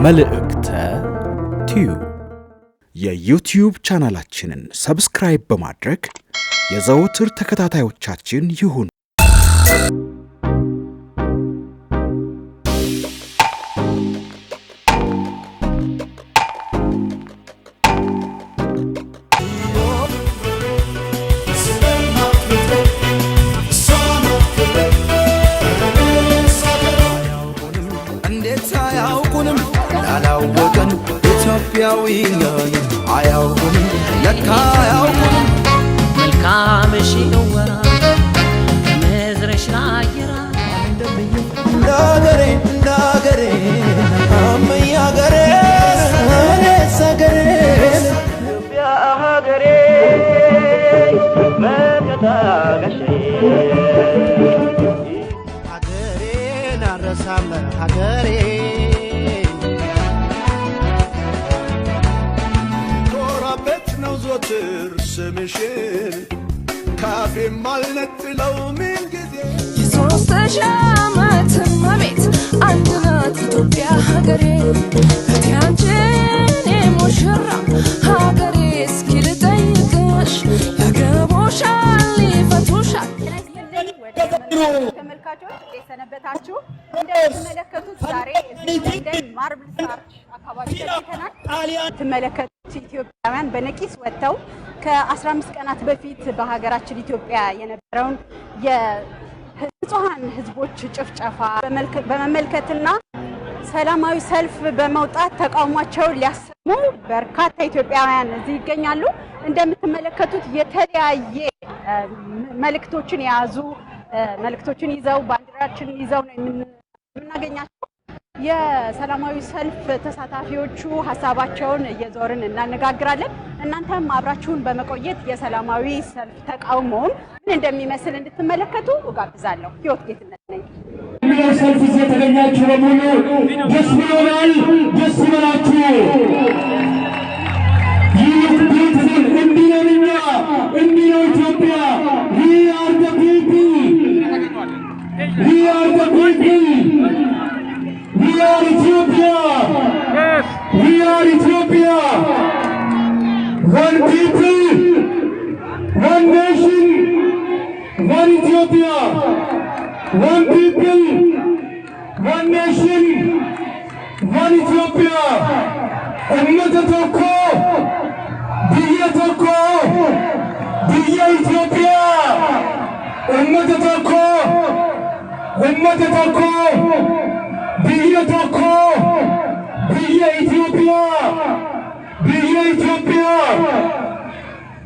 መልእክተ ቲዩብ የዩቲዩብ ቻናላችንን ሰብስክራይብ በማድረግ የዘወትር ተከታታዮቻችን ይሁኑ። ያላወቀን ኢትዮጵያዊ ነን አያውቁንም ለካ አያውቁንም መልካምሽ ይወራ ምድርሽ ናይራ እንዳገሬ አመያ ገሬ ሰገሬ ኢትዮጵያ ሀገሬ መከታገሼ ሀገሬን አረሳም ሀገሬ ዘወትር ስምሽን ካፌ ማልነጥለው ምን ጊዜ የሶስት ሺህ ዓመት እመቤት አንድ ናት ኢትዮጵያ ሀገሬ እቴ አንቺን ሙሽራ ሀገሬ እስኪ ልጠይቅሽ ያገቦሻል ይፈቱሻል። ተመልካቾች የሰነበታችሁ እንደምትመለከቱት ዛሬ ለንደን ማርብል አርች አካባቢ ተገኝተናል። ትመለከቱት ኢትዮጵያውያን በነቂስ ወጥተው ከ15 ቀናት በፊት በሀገራችን ኢትዮጵያ የነበረውን የንጹሃን ህዝቦች ጭፍጨፋ በመመልከትና ሰላማዊ ሰልፍ በመውጣት ተቃውሟቸውን ሊያሰሙ በርካታ ኢትዮጵያውያን እዚህ ይገኛሉ። እንደምትመለከቱት የተለያየ መልእክቶችን የያዙ መልእክቶችን ይዘው ባንዲራችንን ይዘው ነው የምናገኛቸው። የሰላማዊ ሰልፍ ተሳታፊዎቹ ሀሳባቸውን እየዞርን እናነጋግራለን። እናንተም አብራችሁን በመቆየት የሰላማዊ ሰልፍ ተቃውሞውን ምን እንደሚመስል እንድትመለከቱ እጋብዛለሁ። ህይወት ጌትነት ነኝ። ሰልፍ የተገኛችሁ በሙሉ ደስ ብሎናል። ደስ ይበላችሁ። ይህ ቤትል እንዲነኛ እንዲነ ኢትዮጵያ we are the people we are the people we are Ethiopia yes we are Ethiopia one people one nation one Ethiopia one people one nation one Ethiopia ummah tokko biyya tokko biyya Ethiopia ummah tokko biyya tokko biyya Ethiopia biyya Ethiopia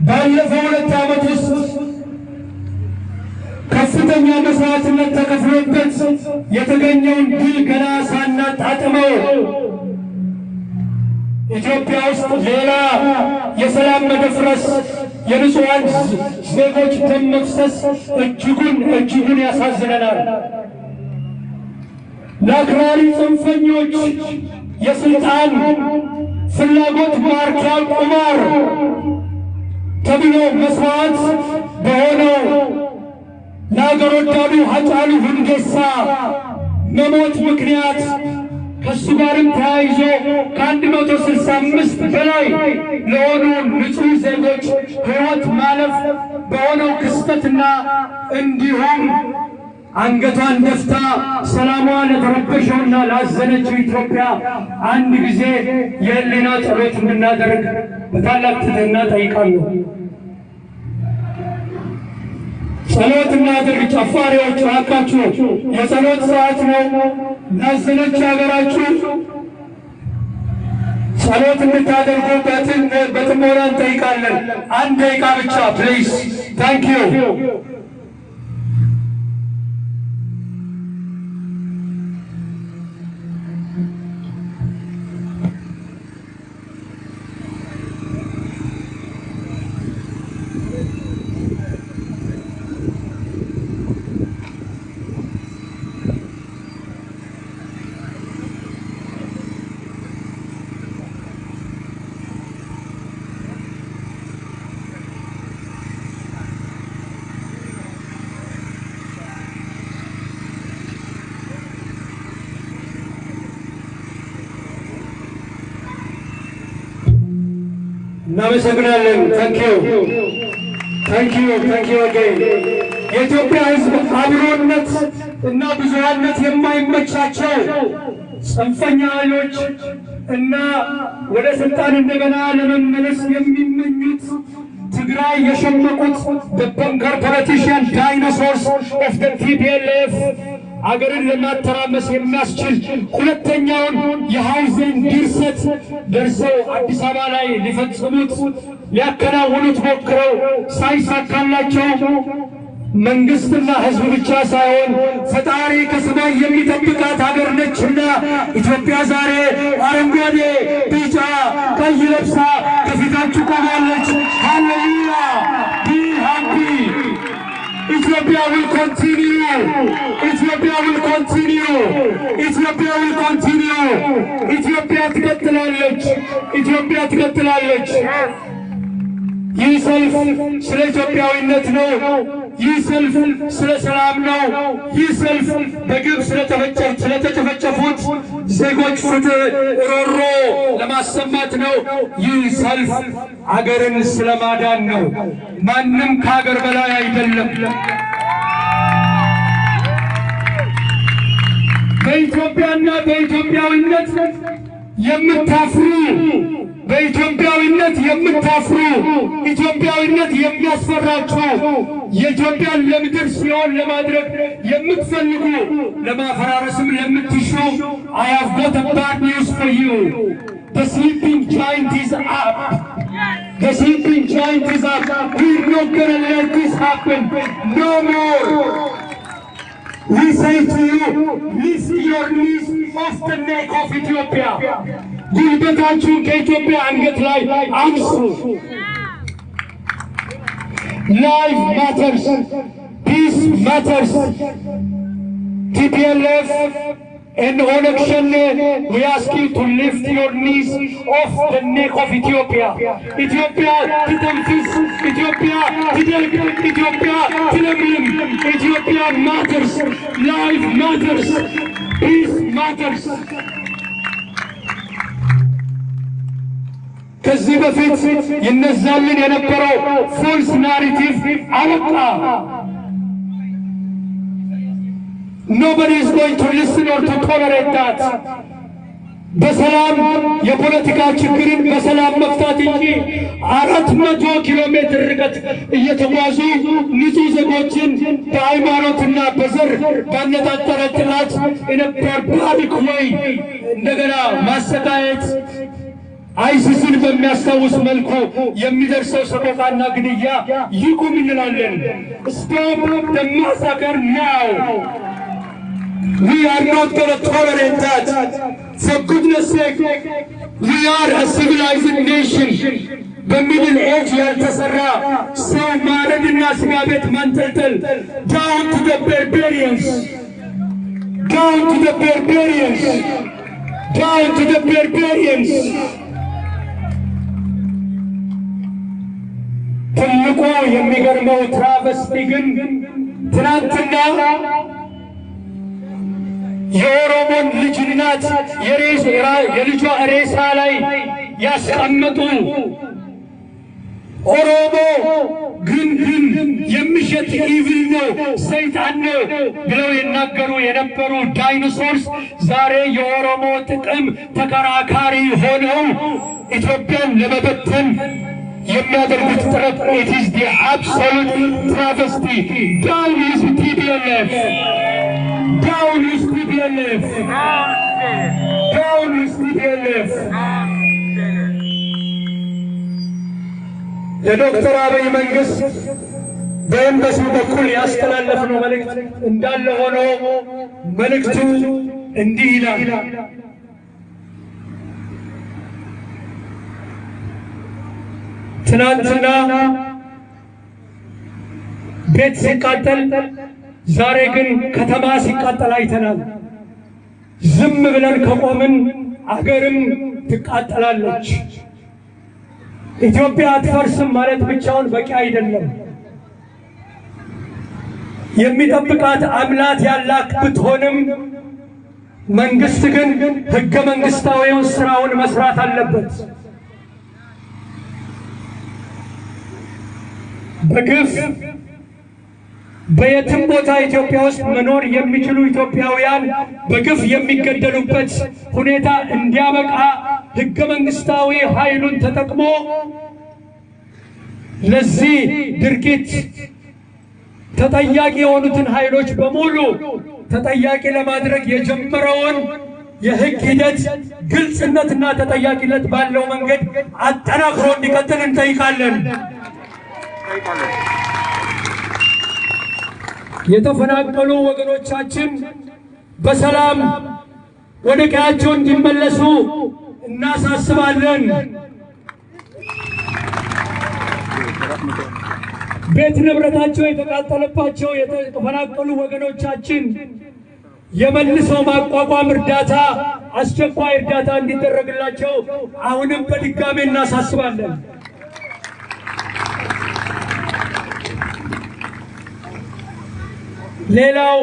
ባለፈው 2 ዓመት ውስጥ ከፍተኛ መስዋዕትነት ተከፍሎበት የተገኘውን ድል ገና ሳናጣጥመው ኢትዮጵያ ውስጥ ሌላ የሰላም መደፍረስ የንጹሃን ዜጎች ደም መፍሰስ እጅጉን ያሳዝነናል። ለአክራሪ ጽንፈኞች የስልጣን ፍላጎት ማርኪያ ቁማር ተብሎ መስዋዕት በሆነው ለአገር ወዳዱ ሃጫሉ ሁንዴሳ መሞት ምክንያት ከሱ ጋርም ተያይዞ ከ165 በላይ ለሆኑ ንጹህ ዜጎች ሕይወት ማለፍ በሆነው ክስተትና እንዲሁም አንገቷን ደፍታ ሰላሟን ለተረበሸውና ላዘነችው ኢትዮጵያ አንድ ጊዜ የህሊና ጸሎት እንድናደርግ በታላቅ ትሕትና ጠይቃለሁ። ጸሎት እናድርግ። ጨፋሪዎች እባካችሁ የጸሎት ሰዓት ነው። ላዘነች ሀገራችሁ ጸሎት እንድታደርጉ በጥሞና እንጠይቃለን። 1 ደቂቃ ብቻ ፕሊዝ። ታንክ ዩ። እናመሰግናለን። ታንኪዩ አገኝ። የኢትዮጵያ ሕዝብ አብሮነት እና ብዙሃነት የማይመቻቸው ጽንፈኛ ኃይሎች እና ወደ ስልጣን እንደገና ለመመለስ የሚመኙት ትግራይ የሸመቁት the bunker politician dinosaurs of the TPLF አገርን ለማተራመስ የሚያስችል ሁለተኛውን የሃውዜን ድርሰት ደርሰው አዲስ አበባ ላይ ሊፈጽሙት ሊያከናውኑት ሞክረው ሳይሳካላቸው መንግስትና ህዝብ ብቻ ሳይሆን ፈጣሪ ከሰማይ የሚጠብቃት ሀገር ነችና ኢትዮጵያ ዛሬ አረንጓዴ፣ ቢጫ፣ ቀይ ለብሳ ከፊታችሁ ቆማለች። ሃሌሉያ! ቢ ሃፒ! ኢትዮጵያ will continue! ኢትዮጵያ will continue! ኢትዮጵያ will continue! ኢትዮጵያ ትቀጥላለች! ኢትዮጵያ ትቀጥላለች! ይህ ሰልፍ ስለ ኢትዮጵያዊነት ነው። ይህ ሰልፍ ስለ ሰላም ነው። ይህ ሰልፍ በግብ ስለተጨፈጨፉት ዜጎች ፍትህ ሮሮ ለማሰማት ነው። ይህ ሰልፍ አገርን ስለማዳን ነው። ማንም ከሀገር በላይ አይደለም። በኢትዮጵያና በኢትዮጵያዊነት የምታፍሩ በኢትዮጵያዊነት የምታፍሩ ኢትዮጵያዊነት የሚያስፈራችሁ የኢትዮጵያን ለምድር ሲሆን ለማድረግ የምትፈልጉ ለማፈራረስም ለምትሹ I have got a bad news for you. The sleeping giant is up. The sleeping giant is up. We're not gonna let this happen. No more. We say to you, lift your knees off the neck of Ethiopia. ጉልበታችሁን ከኢትዮጵያ አንገት ላይ አንሱ። Life matters. Peace matters. TPLF and Oleg Shane, we ask you to lift your knees off the neck of Ethiopia. Ethiopia ትተንፍስ፣ ኢትዮጵያ ትደግ፣ ኢትዮጵያ ትለምልም። Ethiopia matters. Life matters. Peace matters. ከዚህ በፊት ይነዛልን የነበረው ፎልስ ናሬቲቭ አበቃ። Nobody is going to listen or to tolerate that. በሰላም የፖለቲካ ችግርን በሰላም መፍታት እንጂ 400 ኪሎ ሜትር ርቀት እየተጓዙ ንጹህ ዜጎችን በሃይማኖትና በዘር ባነጣጠረ ጥላት in a barbaric way እንደገና ማሰቃየት አይሲስን በሚያስታውስ መልኩ የሚደርሰው ሰቆቃና ግድያ ይቁም እንላለን። Stop the massacre now. We are not going to tolerate that. For goodness sake, we are a civilized nation. በሚድል ኤጅ ያልተሰራ ሰው ማረድና ስጋ ቤት ማንጠልጠል down to the barbarians. Down to the barbarians. Down to the barbarians. ትልቁ የሚገርመው ትራቨስቲ ግን ትናንትና የኦሮሞን ልጅ እናት የልጇ ሬሳ ላይ ያስቀመጡ ኦሮሞ ግን የሚሸት ኢቪል ነው፣ ሰይጣን ነው ብለው ይናገሩ የነበሩ ዳይኖሶርስ ዛሬ የኦሮሞ ጥቅም ተከራካሪ ሆነው ኢትዮጵያን ለመበተን የሚያደርጉት ጥረት it is the absolute travesty. Down with TPLF. Down with TPLF. Down with TPLF. የዶክተር አብይ መንግስት በኤምባሲው በኩል ያስተላለፍነው መልእክት እንዳለ ሆኖ መልእክቱ እንዲህ ይላል። ትናንትና ቤት ሲቃጠል ዛሬ ግን ከተማ ሲቃጠል አይተናል። ዝም ብለን ከቆምን አገርም ትቃጠላለች። ኢትዮጵያ አትፈርስም ማለት ብቻውን በቂ አይደለም። የሚጠብቃት አምላክ ያላት ብትሆንም መንግስት ግን ህገ መንግስታዊውን ስራውን መስራት አለበት። በግፍ በየትም ቦታ ኢትዮጵያ ውስጥ መኖር የሚችሉ ኢትዮጵያውያን በግፍ የሚገደሉበት ሁኔታ እንዲያበቃ ሕገ መንግስታዊ ኃይሉን ተጠቅሞ ለዚህ ድርጊት ተጠያቂ የሆኑትን ኃይሎች በሙሉ ተጠያቂ ለማድረግ የጀመረውን የሕግ ሂደት ግልጽነትና ተጠያቂነት ባለው መንገድ አጠናክሮ እንዲቀጥል እንጠይቃለን። የተፈናቀሉ ወገኖቻችን በሰላም ወደ ቀያቸው እንዲመለሱ እናሳስባለን። ቤት ንብረታቸው የተቃጠለባቸው የተፈናቀሉ ወገኖቻችን የመልሶ ማቋቋም እርዳታ፣ አስቸኳይ እርዳታ እንዲደረግላቸው አሁንም በድጋሚ እናሳስባለን። ሌላው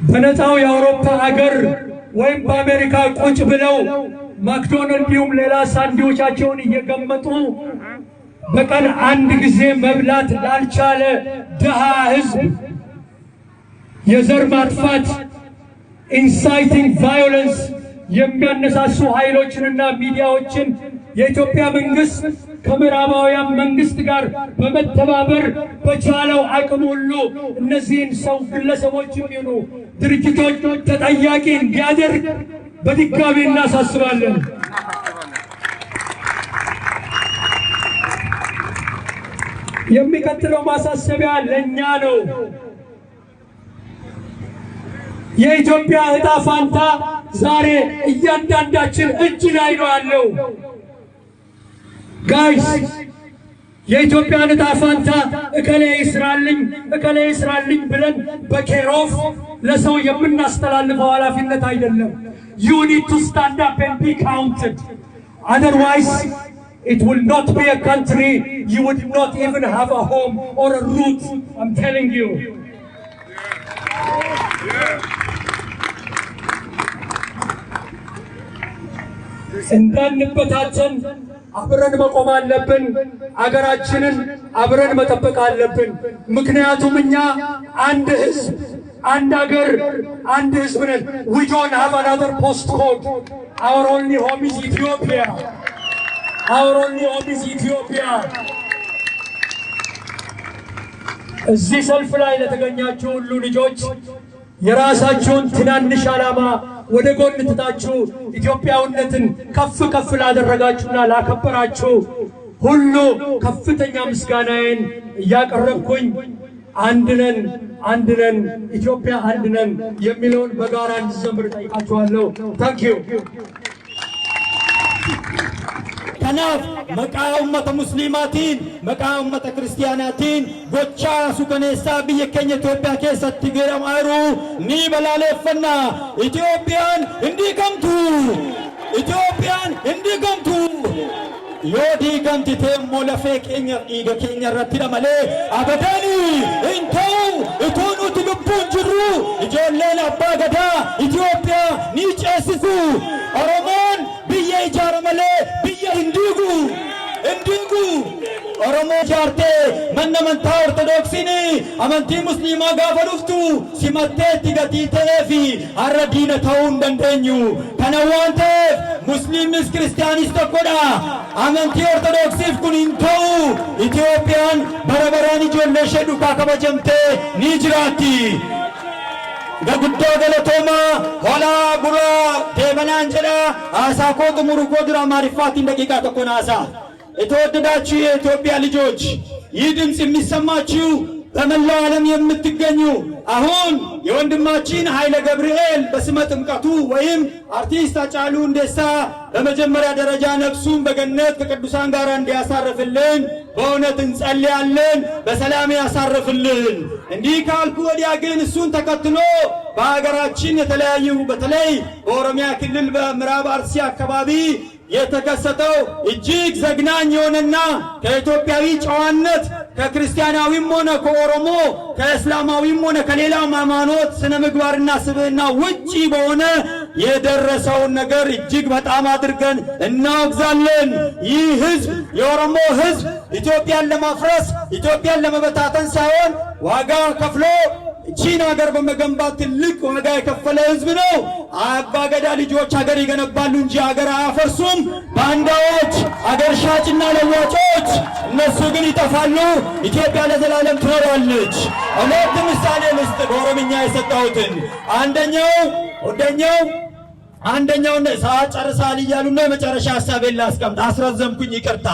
በነፃው የአውሮፓ ሀገር ወይም በአሜሪካ ቁጭ ብለው ማክዶናልድም ሌላ ሳንዲዎቻቸውን እየገመጡ በቀን አንድ ጊዜ መብላት ላልቻለ ድሃ ሕዝብ የዘር ማጥፋት ኢንሳይቲንግ ቫዮለንስ የሚያነሳሱ ኃይሎችንና ሚዲያዎችን የኢትዮጵያ መንግስት ከምዕራባውያን መንግስት ጋር በመተባበር በቻለው አቅም ሁሉ እነዚህን ሰው ግለሰቦች የሚሆኑ ድርጅቶች ተጠያቂ እንዲያደርግ በድጋሚ እናሳስባለን። የሚቀጥለው ማሳሰቢያ ለኛ ነው። የኢትዮጵያ ዕጣ ፋንታ ዛሬ እያንዳንዳችን እጅ ላይ ነው ያለው። ጋይስ የኢትዮጵያን ዕጣ ፋንታ እከሌ ይስራልኝ ብለን በኬሮፍ ለሰው የምናስተላልፈው ኃላፊነት አይደለም። You need to stand up and be counted. Otherwise it will not be a country. You would not even have a home or a root. I'm telling you. እንዳንበታተን አብረን መቆም አለብን። አገራችንን አብረን መጠበቅ አለብን። ምክንያቱም እኛ አንድ ሕዝብ፣ አንድ አገር፣ አንድ ሕዝብ ነን። We don't have another postcode. Our only home is Ethiopia. Our only home is Ethiopia. እዚህ ሰልፍ ላይ ለተገኛችሁ ሁሉ ልጆች የራሳችሁን ትናንሽ ዓላማ ወደ ጎን ትታችሁ ኢትዮጵያዊነትን ከፍ ከፍ ላደረጋችሁና ላከበራችሁ ሁሉ ከፍተኛ ምስጋናዬን እያቀረብኩኝ አንድ ነን ኢትዮጵያ አንድ ነን የሚለውን በጋራ እንድዘምር ጠይቃችኋለሁ። ታንኪዩ። kanaaf maqaa ummata musliimaatiin maqaa ummata kiristiyaanaatiin gochaa suukaneessaa biyya keenya Itoophiyaa keessatti godhamaa jiru ni balaaleffanna. Itoophiyaan hin diigamtu. yoo diigamti immoo lafee keenya dhiiga keenya irratti malee abadaani hin ta'u. Itoo nuti lubbuun jirru ijoolleen abbaa gadaa Itoophiyaa ni ceesisu. Oromoon biyya ijaara malee biyya hin diigu. Oromoo ijaartee manna amantaa ortodoksiin amantii musliimaa gaafa dhuftu simatteetti gatii ta'eefi har'a diina ta'uu hin dandeenyu. Kana waan ta'eef musliimnis kiristiyaanis tokkodha. Amantii ortodoksiif kun hin ta'u. Itoophiyaan bara baraan ijoollee ishee duukaa kabajamtee ni jiraatti. Gaguddoo galatooma hoolaa guraa deebanaan jedha haasaa koo xumuru koo dura maariffaatiin daqiiqaa tokkoon haasaa. የተወደዳችሁ የኢትዮጵያ ልጆች ይህ ድምፅ የሚሰማችሁ በመላው ዓለም የምትገኙ አሁን የወንድማችን ኃይለ ገብርኤል በስመ ጥምቀቱ ወይም አርቲስት ሃጫሉ ሁንዴሳ በመጀመሪያ ደረጃ ነፍሱን በገነት ከቅዱሳን ጋር እንዲያሳርፍልን በእውነት እንጸልያለን። በሰላም ያሳርፍልን። እንዲህ ካልኩ ወዲያ ግን እሱን ተከትሎ በሀገራችን የተለያዩ በተለይ በኦሮሚያ ክልል በምዕራብ አርሲ አካባቢ የተከሰተው እጅግ ዘግናኝ የሆነና ከኢትዮጵያዊ ጨዋነት ከክርስቲያናዊም ሆነ ከኦሮሞ ከእስላማዊም ሆነ ከሌላው ሃይማኖት ስነ ምግባርና ስብዕና ውጪ በሆነ የደረሰውን ነገር እጅግ በጣም አድርገን እናወግዛለን። ይህ ህዝብ የኦሮሞ ህዝብ ኢትዮጵያን ለማፍረስ ኢትዮጵያን ለመበታተን ሳይሆን ዋጋ ከፍሎ ቺን ሀገር በመገንባት ትልቅ ዋጋ የከፈለ ህዝብ ነው። አባገዳ ልጆች ሀገር ይገነባሉ እንጂ ሀገር አያፈርሱም። ባንዳዎች፣ ሀገር ሻጭና ለዋጮች እነሱ ግን ይጠፋሉ። ኢትዮጵያ ለዘላለም ትኖራለች። ሁለት ምሳሌ ልስጥ በኦሮምኛ የሰጠሁትን። አንደኛው ሰዓት ጨርሳል እያሉና የመጨረሻ ሐሳቤን ላስቀምጥ። አስረዘምኩኝ፣ ይቅርታ።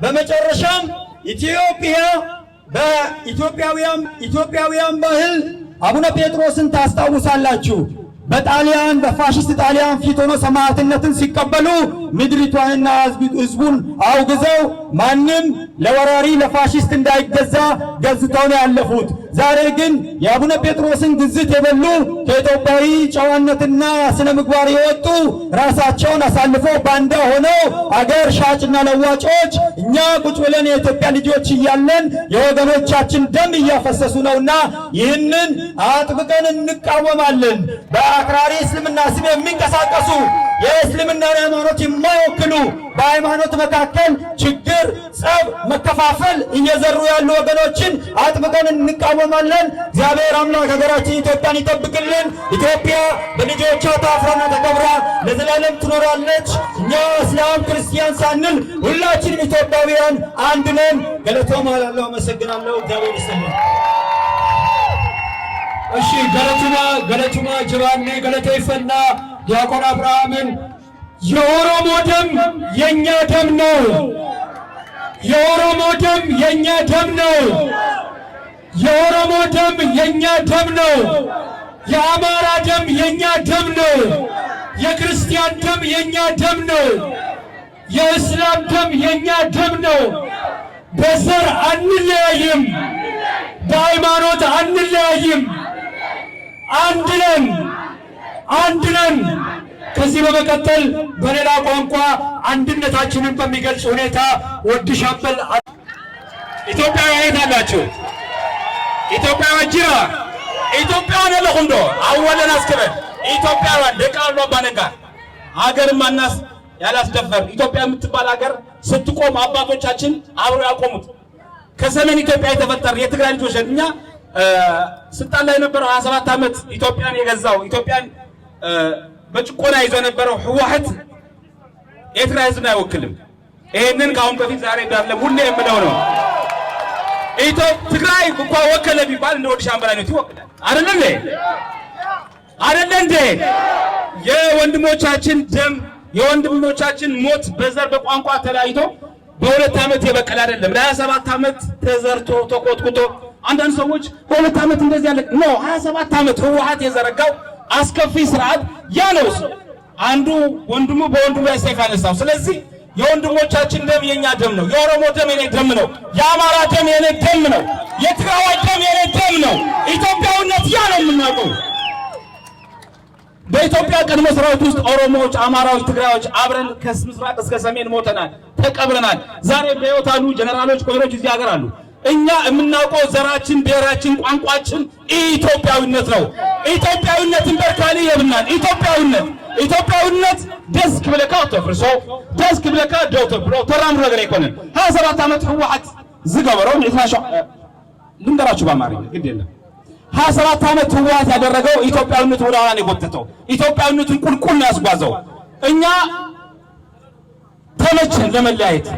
በመጨረሻም በኢትዮጵያውያን ባህል አቡነ ጴጥሮስን ታስታውሳላችሁ። በፋሽስት ጣሊያን ፊት ሆኖ ሰማዕትነትን ሲቀበሉ ምድሪቷንና ህዝቡን አውግዘው ማንም ለወራሪ ለፋሽስት እንዳይገዛ ገዝተው ነው ያለፉት። ዛሬ ግን የአቡነ ጴጥሮስን ግዝት የበሉ ከኢትዮጵያዊ ጨዋነትና ስነ ምግባር የወጡ ራሳቸውን አሳልፈው ባንዳ ሆነው አገር ሻጭና ለዋጮች እኛ ቁጭ ብለን የኢትዮጵያ ልጆች እያለን የወገኖቻችን ደም እያፈሰሱ ነውና ይህንን አጥብቀን እንቃወማለን። በአክራሪ እስልምና ስም የሚንቀሳቀሱ የእስልምና ሃይማኖት የማይወክሉ በሃይማኖት መካከል ችግር፣ ጸብ፣ መከፋፈል እየዘሩ ያሉ ወገኖችን አጥብቀን እንቃወማለን። እግዚአብሔር አምላክ ሀገራችን ኢትዮጵያን ይጠብቅልን። ኢትዮጵያ በልጆቿ ታፍራና ተከብራ ለዘላለም ትኖራለች። እኛ እስላም ክርስቲያን ሳንል ሁላችንም ኢትዮጵያውያን አንድ ነን። ገለቶማ ላለው አመሰግናለሁ። እግዚአብሔር ይስጥልን። እሺ ገለቱማ ጅራኔ ገለቴ ይፈና ዲያቆን አብርሃምን የኦሮሞ ደም የኛ ደም ነው። የኦሮሞ ደም የኛ ደም ነው። የኦሮሞ ደም የኛ ደም ነው። የአማራ ደም የኛ ደም ነው። የክርስቲያን ደም የኛ ደም ነው። የእስላም ደም የኛ ደም ነው። በዘር አንለያይም፣ በሃይማኖት አንለያይም። አንድ ነን። ከዚህ በመቀጠል በሌላ ቋንቋ አንድነታችንን በሚገልጽ ሁኔታ ወድ ሻምበል ኢትዮጵያውያን አላችሁ። ኢትዮጵያውያን ጅራ ኢትዮጵያውያን ለሁንዶ አወለን አስከበል ኢትዮጵያውያን ደቃሉ ባነጋ ሀገር ማናስ ያላስደፈር ኢትዮጵያ የምትባል ሀገር ስትቆም አባቶቻችን አብረው ያቆሙት ከሰሜን ኢትዮጵያ የተፈጠረ የትግራይ ልጆች እኛ ስልጣን ላይ የነበረው 27 ዓመት ኢትዮጵያን የገዛው ኢትዮጵያን በጭቆና ይዞ የነበረው ህወሓት የትግራይ ህዝብን አይወክልም። ይሄንን ካሁን በፊት ዛሬ ዳለም ሁሌ የምለው ነው። ትግራይ እኮ ወከለ ቢባል እንደ ወድ ሻምበል አይነት ይወክላል አይደል እንዴ? የወንድሞቻችን ደም የወንድሞቻችን ሞት በዘር በቋንቋ ተለያይቶ በሁለት ዓመት የበቀለ አይደለም። ለ27 ዓመት ተዘርቶ ተቆጥቁጦ አንዳንድ ሰዎች በሁለት ዓመት እንደዚህ ያለ ነው። 27 ዓመት ህወሓት የዘረጋው አስከፊ ስርዓት ያ ነው። አንዱ ወንድሙ በወንድሙ ላይ ሰይፍ አነሳው። ስለዚህ የወንድሞቻችን ደም የኛ ደም ነው። የኦሮሞ ደም የኔ ደም ነው። የአማራ ደም የኔ ደም ነው። የትግራይ ደም የኔ ደም ነው። ኢትዮጵያውነት ያ ነው የምናውቀው። በኢትዮጵያ ቀድሞ ሰራዊት ውስጥ ኦሮሞዎች፣ አማራዎች፣ ትግራዮች አብረን ከምስራቅ እስከ ሰሜን ሞተናል፣ ተቀብረናል። ዛሬ በህይወት አሉ ጀነራሎች፣ ኮሎኔሎች እዚህ ሀገር አሉ። እኛ የምናውቀው ዘራችን፣ ብሔራችን፣ ቋንቋችን ኢትዮጵያዊነት ነው። ኢትዮጵያዊነትን በርካሊ የብናን ኢትዮጵያዊነት ደስክ ብለካ ተፍርሶ ደስክ ብለካ ዶክተር ብሎ ተራም ነገር ይኮነን 27 ዓመት ህወሓት ዝገበረው ልንገራችሁ በአማርኛ ግድ የለም 27 ዓመት ህወሓት ያደረገው ኢትዮጵያዊነት ወደ ኋላ ነው የጎተተው። ኢትዮጵያዊነትን ቁልቁል ነው ያስጓዘው። እኛ ተመቸን ለመለያየት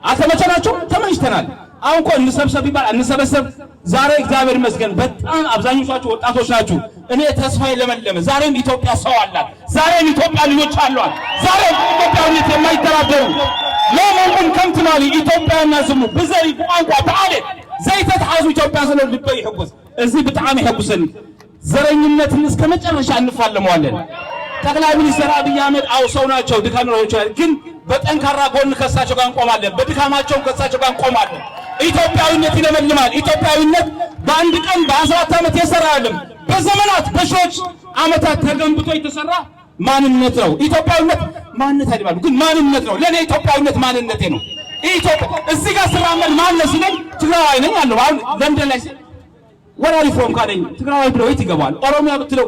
አልተመቸናቸው፣ ተመችተናል። አሁን እኮ እንሰብሰብ ይባል እንሰበሰብ። ዛሬ እግዚአብሔር ይመስገን በጣም አብዛኞቻችሁ ወጣቶች ናችሁ። እኔ ተስፋዬ ለመለመ ዛሬም ኢትዮጵያ ሰው አላት። ዛሬም ኢትዮጵያ ልጆች አሏት። ዛሬም ኢትዮጵያዊነት የማይደራደሩ ለምን ከምትማሊ ኢትዮጵያና ዝሙ በዘሪ ቋንቋ በአለት ዘይተት አዙ ኢትዮጵያ ስለ ልበይ ይحبስ እዚህ በጣም ይحبስን ዘረኝነትን እስከ መጨረሻ እንፋለመዋለን። ጠቅላይ ሚኒስትር አብይ አህመድ አው ሰው ናቸው፣ ድካም ነው ይችላል። ግን በጠንካራ ጎን ከሳቸው ጋር እንቆማለን። በድካማቸው ከሳቸው ጋር እንቆማለን። ኢትዮጵያዊነት ይለመልማል። ኢትዮጵያዊነት በአንድ ቀን በ17 ዓመት የሰራ አይደለም። በዘመናት በሺዎች ዓመታት ተገንብቶ የተሰራ ማንነት ነው። ኢትዮጵያዊነት ማንነት አይደለም፣ ግን ማንነት ነው። ለኔ ኢትዮጵያዊነት ማንነቴ ነው። ኢትዮጵያ እዚህ ጋር ስራመድ ማንነት ሲለኝ ትግራዋይ ነኝ አለው። አሁን ለንደን ላይ ወራሪ ፎርም ካለኝ ትግራዋይ ብለው የት ይገባል? ኦሮሚያ ብትለው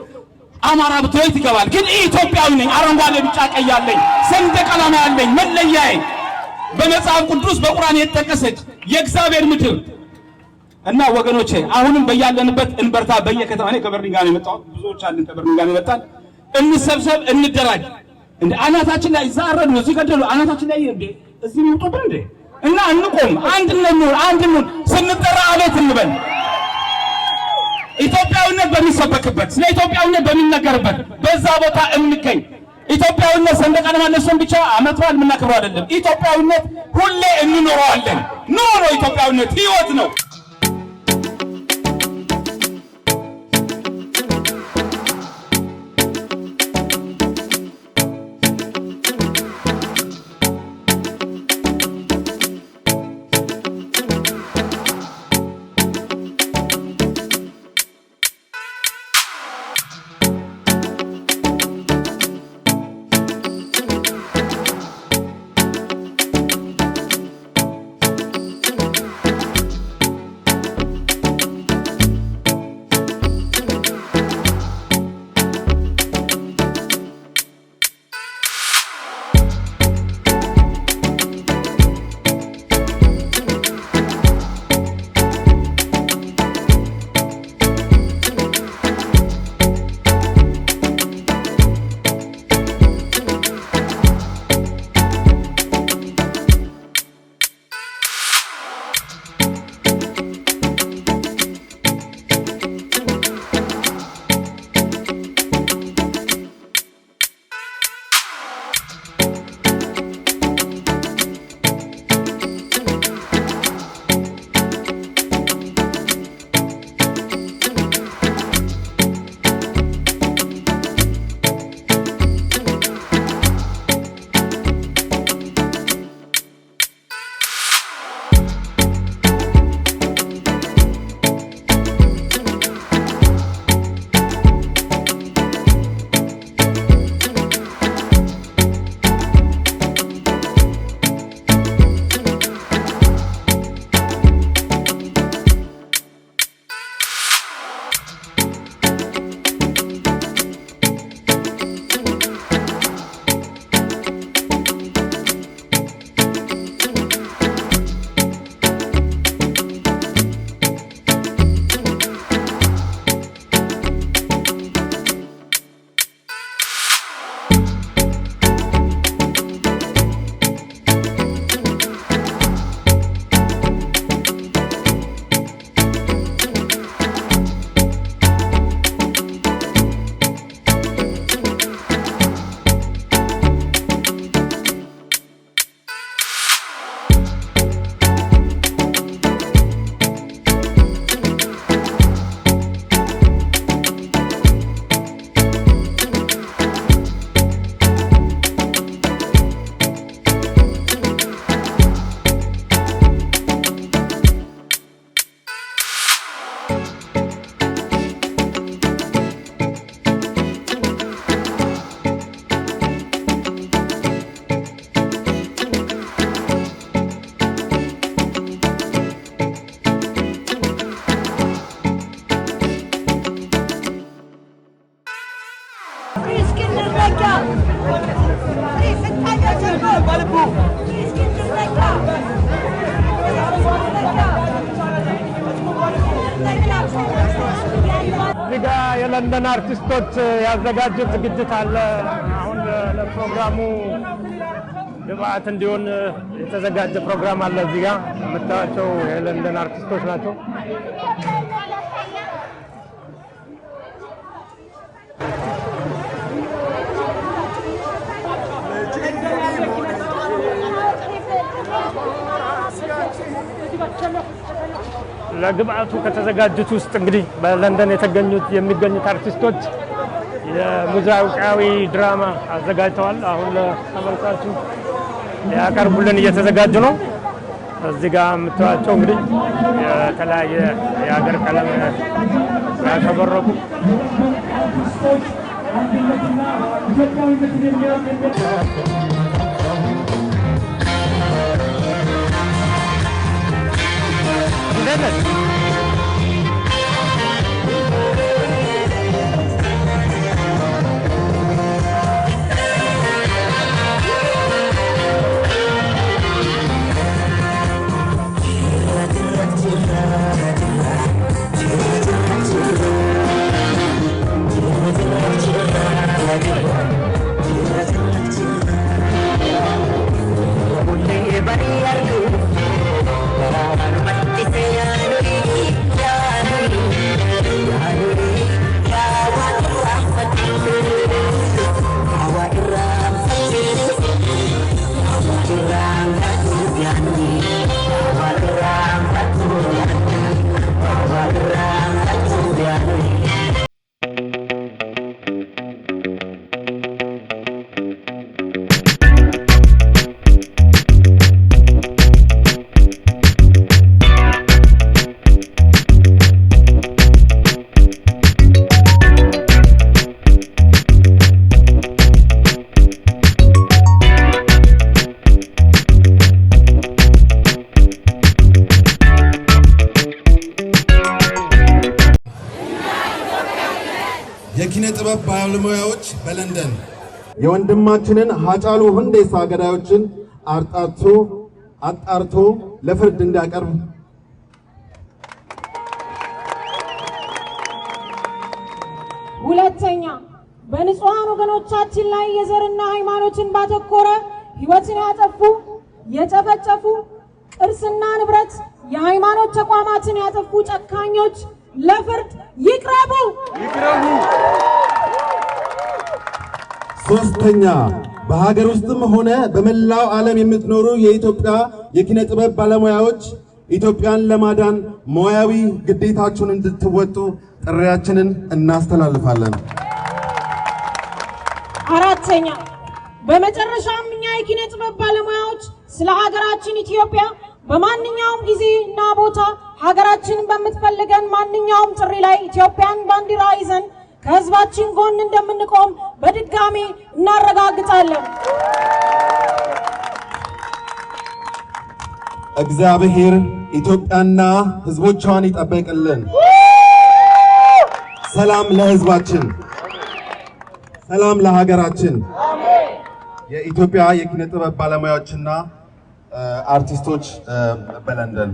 አማራ ብትወይ ይገባል። ግን ኢትዮጵያዊ ነኝ። አረንጓዴ ቢጫ ቀይ ያለኝ ሰንደቅ ዓላማ ያለኝ መለያዬ በመጽሐፍ ቅዱስ በቁርአን የተጠቀሰች የእግዚአብሔር ምድር እና ወገኖቼ አሁንም በያለንበት እንበርታ። በየከተማ እኔ ከበርኒንጋ ነው የመጣሁት። ብዙዎች አለን ከበርኒንጋ ነው የመጣን። እንሰብሰብ፣ እንደራጅ። እንደ አናታችን ላይ ዛረዱ እዚህ ገደሉ አናታችን ላይ እንደ እዚህ ይውጡብን እንደ እና እንቆም። አንድ ነው ስንጠራ አቤት እንበል። ኢትዮጵያዊነት በሚሰበክበት ስለ ኢትዮጵያዊነት በሚነገርበት በዛ ቦታ እንገኝ። ኢትዮጵያዊነት ሰንደቅ ዓላማ ለሰን ብቻ አመት በዓል የምናከብረው አይደለም። ኢትዮጵያዊነት ሁሌ እንኖረዋለን። ኑሮ ነው። ኢትዮጵያዊነት ህይወት ነው። እዚጋ የለንደን አርቲስቶች ያዘጋጁት ዝግጅት አለ። አሁን ለፕሮግራሙ ግብአት እንዲሆን የተዘጋጀ ፕሮግራም አለ። እዚጋ የምታዩቸው የለንደን አርቲስቶች ናቸው። ለግብአቱ ከተዘጋጁት ውስጥ እንግዲህ በለንደን የሚገኙት አርቲስቶች የሙዚቃዊ ድራማ አዘጋጅተዋል። አሁን ለተመልካቹ ያቀርቡልን እየተዘጋጁ ነው። እዚህ ጋር የምታዩቸው እንግዲህ የተለያየ የሀገር ቀለም ያሸበረቁ የኪነ ጥበብ ባለሙያዎች በለንደን የወንድማችንን ሃጫሉ ሁንዴሳ ገዳዮችን አጣርቶ ለፍርድ እንዲያቀርብ ሁለተኛ በንጹሃን ወገኖቻችን ላይ የዘርና ሃይማኖትን ባተኮረ ህይወትን ያጠፉ የጨፈጨፉ ቅርስና ንብረት የሃይማኖት ተቋማትን ያጠፉ ጨካኞች ለፍርድ ይቅረቡ። ሶስተኛ በሀገር ውስጥም ሆነ በመላው ዓለም የምትኖሩ የኢትዮጵያ የኪነ ጥበብ ባለሙያዎች ኢትዮጵያን ለማዳን ሙያዊ ግዴታችሁን እንድትወጡ ጥሪያችንን እናስተላልፋለን። አራተኛ በመጨረሻም እኛ የኪነ ጥበብ ባለሙያዎች ስለ ሀገራችን ኢትዮጵያ በማንኛውም ጊዜና ቦታ ሀገራችንን በምትፈልገን ማንኛውም ጥሪ ላይ ኢትዮጵያን ባንዲራ ይዘን ከህዝባችን ጎን እንደምንቆም በድጋሚ እናረጋግጣለን። እግዚአብሔር ኢትዮጵያና ህዝቦቿን ይጠብቅልን። ሰላም ለህዝባችን፣ ሰላም ለሀገራችን። የኢትዮጵያ የኪነ ጥበብ ባለሙያዎችና አርቲስቶች በለንደን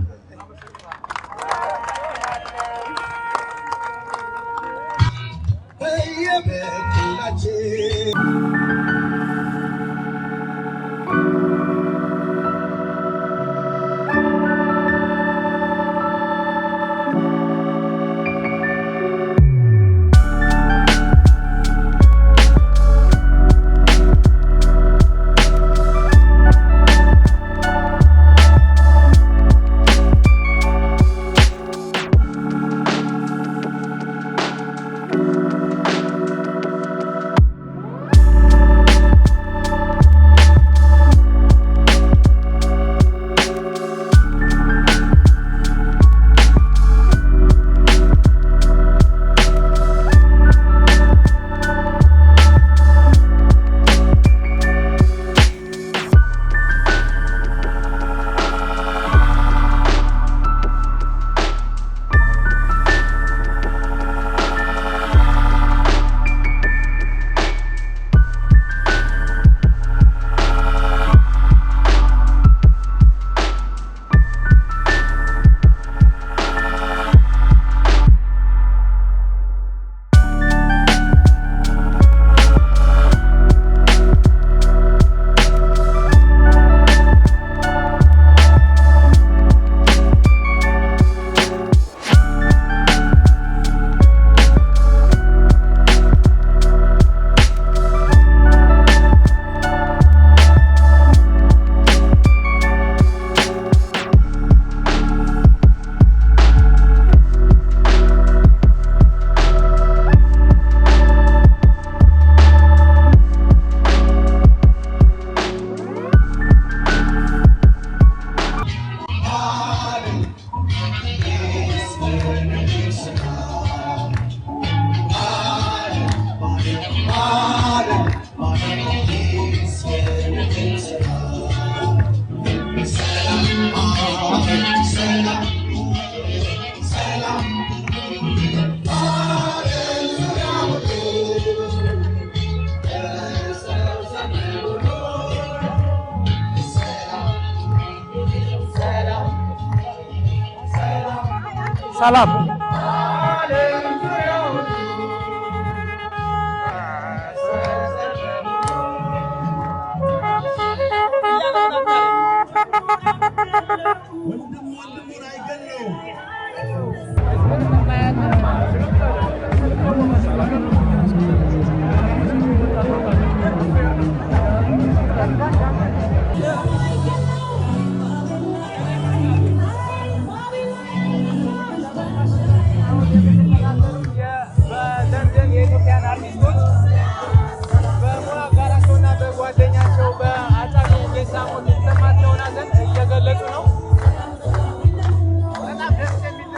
ሰላም እየገለጹ ነው። በጣም ደስ የሚል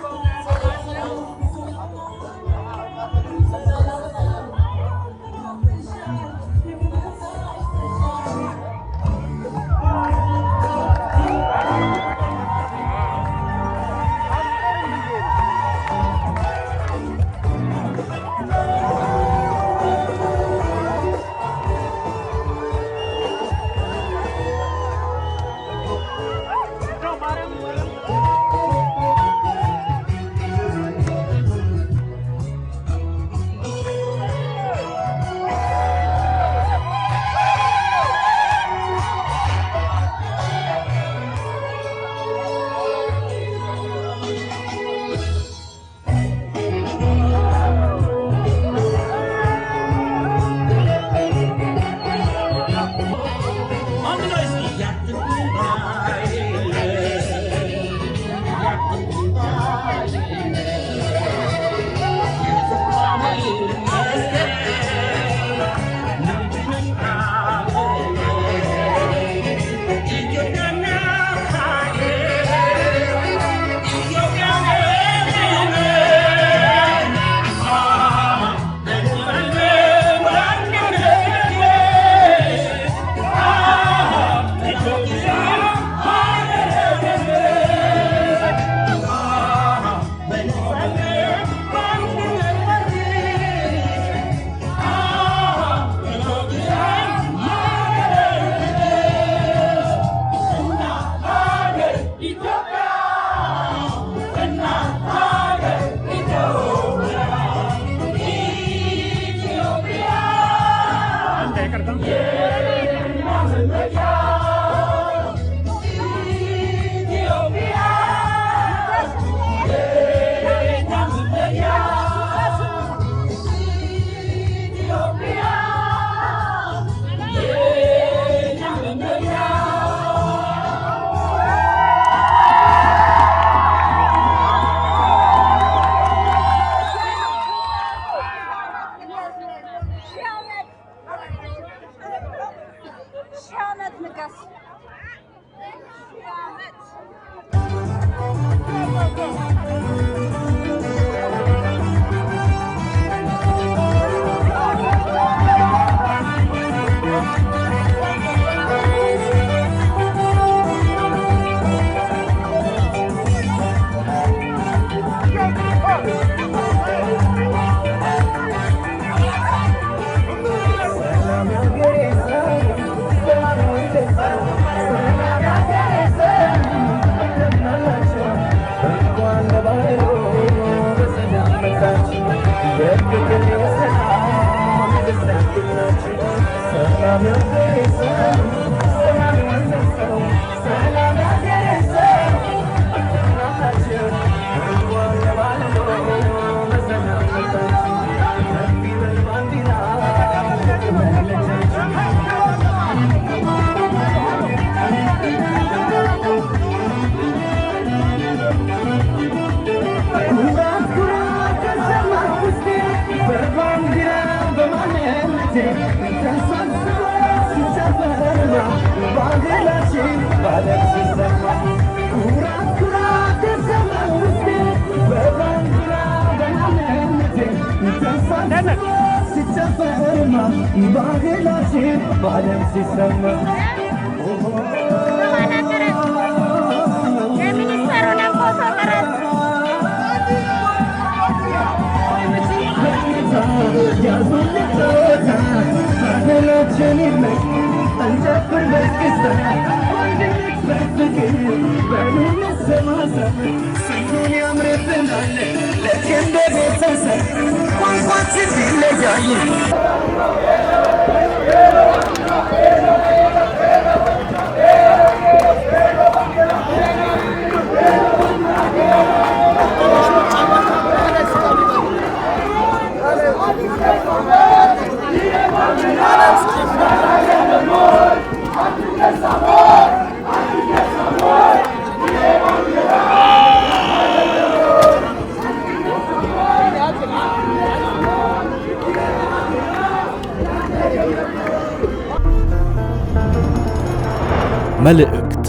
መልእክተ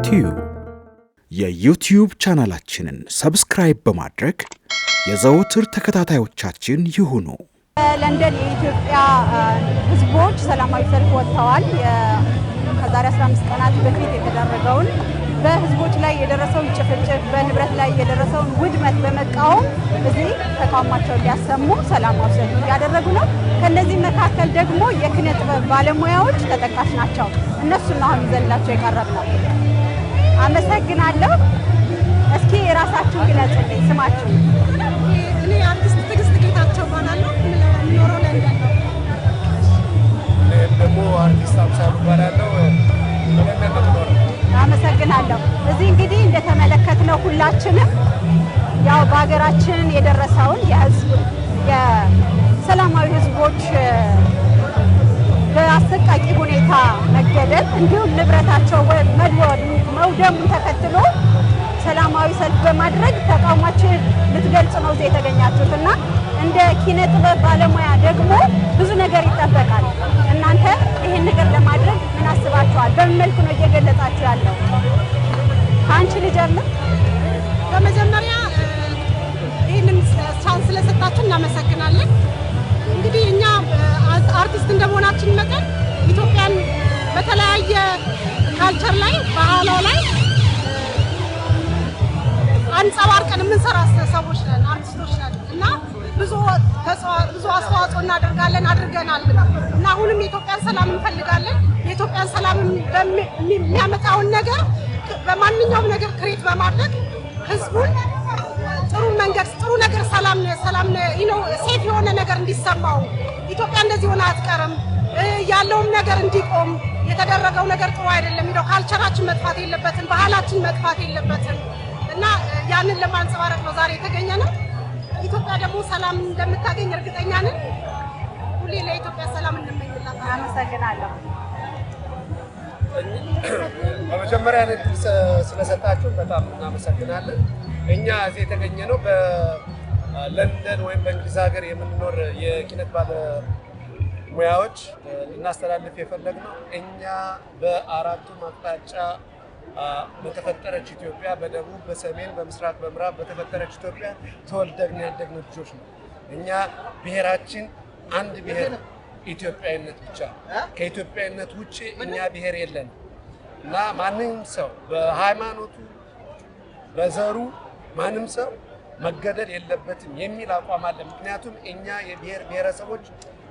ቲዩብ የዩቲዩብ ቻናላችንን ሰብስክራይብ በማድረግ የዘወትር ተከታታዮቻችን ይሁኑ። በለንደን የኢትዮጵያ ህዝቦች ሰላማዊ ሰልፍ ወጥተዋል። ከዛሬ 15 ቀናት በፊት የተደረገውን በህዝቦች ላይ የደረሰውን ጭፍጭፍ፣ በንብረት ላይ የደረሰውን ውድመት በመቃወም እዚህ ተቃውሟቸውን ሊያሰሙ ሰላማዊ ሰልፍ እያደረጉ ነው። ከነዚህ መካከል ደግሞ የኪነ ጥበብ ባለሙያዎች ተጠቃሽ ናቸው። እነሱን አሁን ይዘንላቸው የቀረብነው። አመሰግናለሁ። እስኪ የራሳችሁን ግለጹልኝ፣ ስማችሁ? እኔ አርቲስት ትዕግስት ጌታቸው እባላለሁ። የምኖረው ለንደን ነው። ደግሞ አርቲስት አምሳሉ እባላለሁ። ለንደን ነው የምኖረው። አመሰግናለሁ። እዚህ እንግዲህ እንደተመለከትነው ሁላችንም ያው በሀገራችን የደረሰውን የሰላማዊ ህዝቦች በአሰቃቂ ሁኔታ መገደል እንዲሁም ንብረታቸው መውደሙን ተከትሎ ሰላማዊ ሰልፍ በማድረግ ተቃውሟችን ልትገልጹ ነው እዚህ የተገኛችሁት እና እንደ ኪነ ጥበብ ባለሙያ ደግሞ ብዙ ነገር ይጠበቃል። እናንተ ይሄን ነገር ለማድረግ ምን አስባችኋል? በምን መልኩ ነው እየገለጻችሁ ያለው? ከአንቺ ልጀምር። በመጀመሪያ ይህንን ቻንስ ስለሰጣችሁ እናመሰግናለን። እንግዲህ እኛ አርቲስት እንደመሆናችን መጠን ኢትዮጵያን በተለያየ ካልቸር ላይ ባህሏ ላይ አንጸባርቀን የምንሰራ ሰዎች ነን፣ አርቲስቶች ነን እና ብዙ አስተዋጽኦ እናደርጋለን፣ አድርገናል እና አሁንም የኢትዮጵያን ሰላም እንፈልጋለን። የኢትዮጵያን ሰላም የሚያመጣውን ነገር በማንኛውም ነገር ክሬት በማድረግ ህዝቡን ጥሩ መንገድ ጥሩ ነገር ሰላም ሴፍ የሆነ ነገር እንዲሰማው ኢትዮጵያ እንደዚህ ሆነ አትቀርም ያለውም ነገር እንዲቆም የተደረገው ነገር ጥሩ አይደለም። ካልቸራችን መጥፋት የለበትም፣ ባህላችን መጥፋት የለበትም እና ያንን ለማንጸባረቅ ነው ዛሬ የተገኘነው። ኢትዮጵያ ደግሞ ሰላም እንደምታገኝ እርግጠኛ ነን። ሁሌ ለኢትዮጵያ ሰላም እንመኝላታለን። አመሰግናለሁ። በመጀመሪያ ስለሰጣችሁ በጣም እናመሰግናለን። እኛ እዚህ የተገኘነው በለንደን ወይም በእንግሊዝ ሀገር የምንኖር የኪነት ባለሙያዎች ልናስተላልፍ የፈለግነው እኛ በአራቱም አቅጣጫ በተፈጠረች ኢትዮጵያ በደቡብ፣ በሰሜን፣ በምስራቅ፣ በምዕራብ በተፈጠረች ኢትዮጵያ ተወልደን ያደግን ልጆች ነው። እኛ ብሔራችን አንድ ብሔር ኢትዮጵያዊነት ብቻ፣ ከኢትዮጵያዊነት ውጪ እኛ ብሔር የለንም እና ማንም ሰው በሃይማኖቱ በዘሩ ማንም ሰው መገደል የለበትም የሚል አቋም አለ። ምክንያቱም እኛ የብሔር ብሔረሰቦች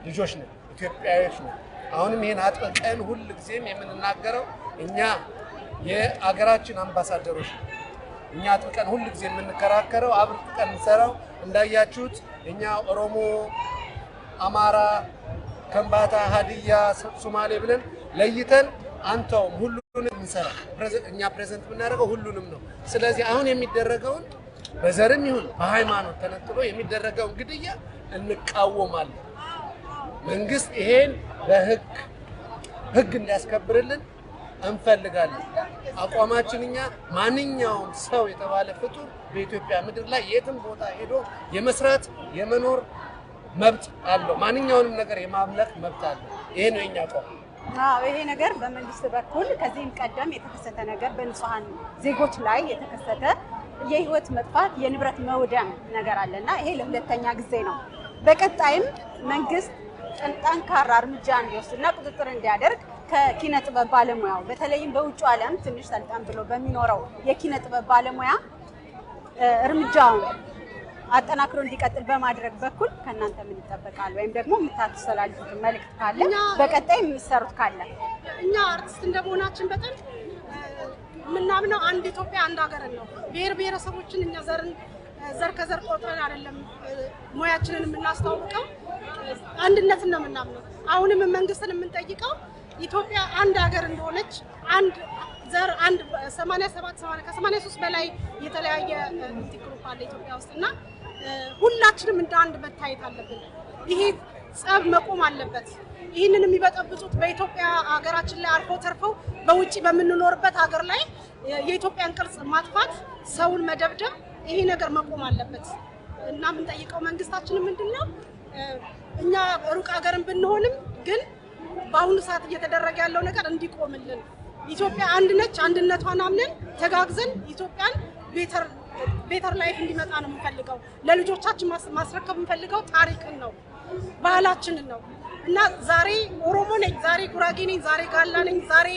ልጆች ነን፣ ኢትዮጵያዊዎች ነን። አሁንም ይህን አጥብቀን ሁል ጊዜም የምንናገረው እኛ የአገራችን አምባሳደሮች ነው። እኛ አጥብቀን ሁል ጊዜ የምንከራከረው አብርቀን እንሰራው እንዳያችሁት እኛ ኦሮሞ፣ አማራ፣ ከምባታ፣ ሀዲያ፣ ሶማሌ ብለን ለይተን አንተውም ሁሉንም እንሰራ። እኛ ፕሬዘንት የምናደርገው ሁሉንም ነው። ስለዚህ አሁን የሚደረገውን በዘርም ይሁን በሃይማኖት ተነጥሎ የሚደረገውን ግድያ እንቃወማለን። መንግስት ይሄን በህግ እንዲያስከብርልን እንፈልጋለን። አቋማችን እኛ ማንኛውም ሰው የተባለ ፍጡር በኢትዮጵያ ምድር ላይ የትም ቦታ ሄዶ የመስራት የመኖር መብት አለው። ማንኛውንም ነገር የማምለክ መብት አለው። ይሄ ነው የኛ አቋም። ይሄ ነገር በመንግስት በኩል ከዚህም ቀደም የተከሰተ ነገር በንጹሃን ዜጎች ላይ የተከሰተ የህይወት መጥፋት የንብረት መውደም ነገር አለና ይሄ ለሁለተኛ ጊዜ ነው። በቀጣይም መንግስት ጠንካራ እርምጃ እንዲወስድና ቁጥጥር እንዲያደርግ ከኪነ ጥበብ ባለሙያው በተለይም በውጭ ዓለም ትንሽ ሰልጣን ብሎ በሚኖረው የኪነ ጥበብ ባለሙያ እርምጃውን አጠናክሮ እንዲቀጥል በማድረግ በኩል ከእናንተ ምን ይጠበቃል? ወይም ደግሞ የምታስተላልፉት መልእክት ካለ በቀጣይ የምትሰሩት ካለ? እኛ አርቲስት እንደመሆናችን በጣም የምናምነው አንድ ኢትዮጵያ አንድ ሀገር ነው። ብሔር ብሔረሰቦችን እኛ ዘር ከዘር ቆጥረን አይደለም ሙያችንን የምናስተዋውቀው፣ አንድነትን ነው የምናምነው። አሁንም መንግስትን የምንጠይቀው ኢትዮጵያ አንድ ሀገር እንደሆነች አንድ ዘር አንድ 87 በላይ የተለያየ ግሩፕ አለ ኢትዮጵያ ውስጥና ሁላችንም እንደ አንድ መታየት አለብን። ይሄ ጸብ መቆም አለበት። ይህንን የሚበጠብጡት በኢትዮጵያ ሀገራችን ላይ አልፎ ተርፈው በውጪ በምንኖርበት ሀገር ላይ የኢትዮጵያን ቅርጽ ማጥፋት፣ ሰውን መደብደብ፣ ይሄ ነገር መቆም አለበት እና የምንጠይቀው መንግስታችን ምንድነው እኛ ሩቅ ሀገርን ብንሆንም ግን በአሁኑ ሰዓት እየተደረገ ያለው ነገር እንዲቆምልን። ኢትዮጵያ አንድ ነች። አንድነቷን አምነን ተጋግዘን ኢትዮጵያን ቤተር ላይፍ እንዲመጣ ነው የምንፈልገው። ለልጆቻችን ማስረከብ የምንፈልገው ታሪክን ነው፣ ባህላችንን ነው እና ዛሬ ኦሮሞ ነኝ፣ ዛሬ ጉራጌ ነኝ፣ ዛሬ ጋላ ነኝ፣ ዛሬ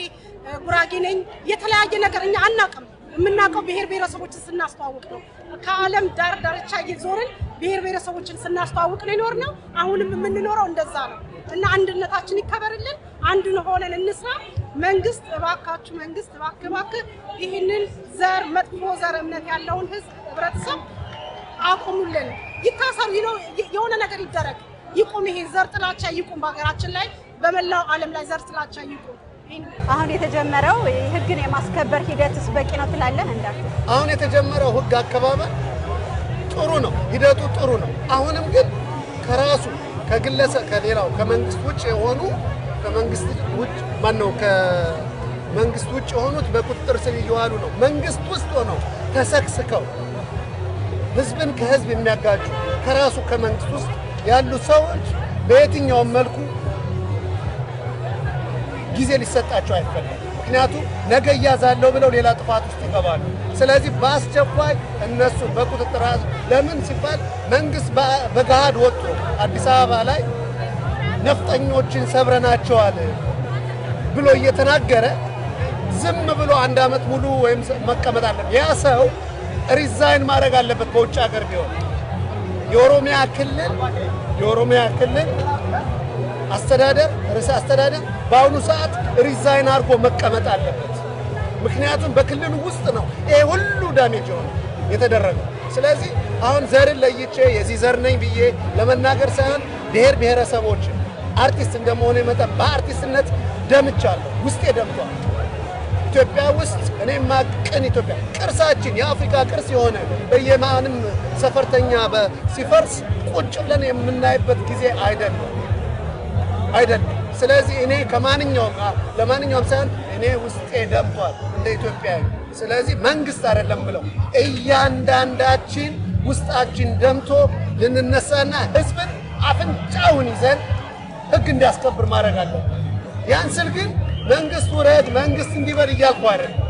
ጉራጌ ነኝ የተለያየ ነገር እኛ አናውቅም። የምናውቀው ብሔር ብሔረሰቦችን ስናስተዋውቅ ነው። ከዓለም ዳር ዳርቻ እየዞርን ብሔር ብሔረሰቦችን ስናስተዋውቅ ነው የኖርነው። አሁንም የምንኖረው እንደዛ ነው እና አንድነታችን ይከበርልን፣ አንድ ሆነን እንስራ። መንግስት እባካችሁ፣ መንግስት እባክህ ይህንን ዘር መጥፎ ዘር እምነት ያለውን ህብረተሰብ አቁሙልን። ይታሰሩ፣ የሆነ ነገር ይደረግ፣ ይቁም። ይሄ ዘር ጥላቻ ይቁም። በሀገራችን ላይ በመላው ዓለም ላይ ዘር ጥላቻ ይቁም። አሁን የተጀመረው ህግን የማስከበር ሂደትስ በቂ ነው ትላለህ? አሁን የተጀመረው ህግ አከባበር ጥሩ ነው፣ ሂደቱ ጥሩ ነው። አሁንም ግን ከራሱ ከግለሰብ ከሌላው ከመንግስት ውጭ የሆኑ ከመንግስት ውጭ የሆኑት በቁጥጥር ስር እየዋሉ ነው። መንግስት ውስጥ ሆነው ተሰክስከው ህዝብን ከህዝብ የሚያጋጩ ከራሱ ከመንግስት ውስጥ ያሉ ሰዎች በየትኛውም መልኩ ጊዜ ሊሰጣቸው አይፈልግም። ምክንያቱም ነገ እያዛለሁ ብለው ሌላ ጥፋት ውስጥ ይገባሉ። ስለዚህ በአስቸኳይ እነሱ በቁጥጥር ለምን ሲባል መንግስት በገሃድ ወጥቶ አዲስ አበባ ላይ ነፍጠኞችን ሰብረናቸዋል ብሎ እየተናገረ ዝም ብሎ አንድ አመት ሙሉ ወይም መቀመጥ አለበት። ያ ሰው ሪዛይን ማድረግ አለበት። በውጭ ሀገር ቢሆን የኦሮሚያ ክልል አስተዳደር ርዕሰ አስተዳደር በአሁኑ ሰዓት ሪዛይን አድርጎ መቀመጥ አለበት። ምክንያቱም በክልሉ ውስጥ ነው ይሄ ሁሉ ዳሜጅ የተደረገው። ስለዚህ አሁን ዘርን ለይቼ የዚህ ዘር ነኝ ብዬ ለመናገር ሳይሆን ብሔር ብሔረሰቦችን አርቲስት እንደመሆነ መጠን በአርቲስትነት ደምቻለሁ፣ ውስጤ ደምቷል። ኢትዮጵያ ውስጥ እኔ ማቅን ኢትዮጵያ ቅርሳችን የአፍሪካ ቅርስ የሆነ በየማንም ሰፈርተኛ ሲፈርስ ቁጭ ብለን የምናይበት ጊዜ አይደለም። ስለዚህ እኔ ለማንኛውም ሳይሆን እኔ ውስጤ ደምቷል እንደ ኢትዮጵያዊ። ስለዚህ መንግስት አይደለም ብለው እያንዳንዳችን ውስጣችን ደምቶ ልንነሳና ህዝብን አፍንጫውን ይዘን ህግ እንዲያስከብር ማድረግ አለብን። ያን ስል ግን መንግስት ውረድ፣ መንግስት እንዲበል እያልኩ አይደለም።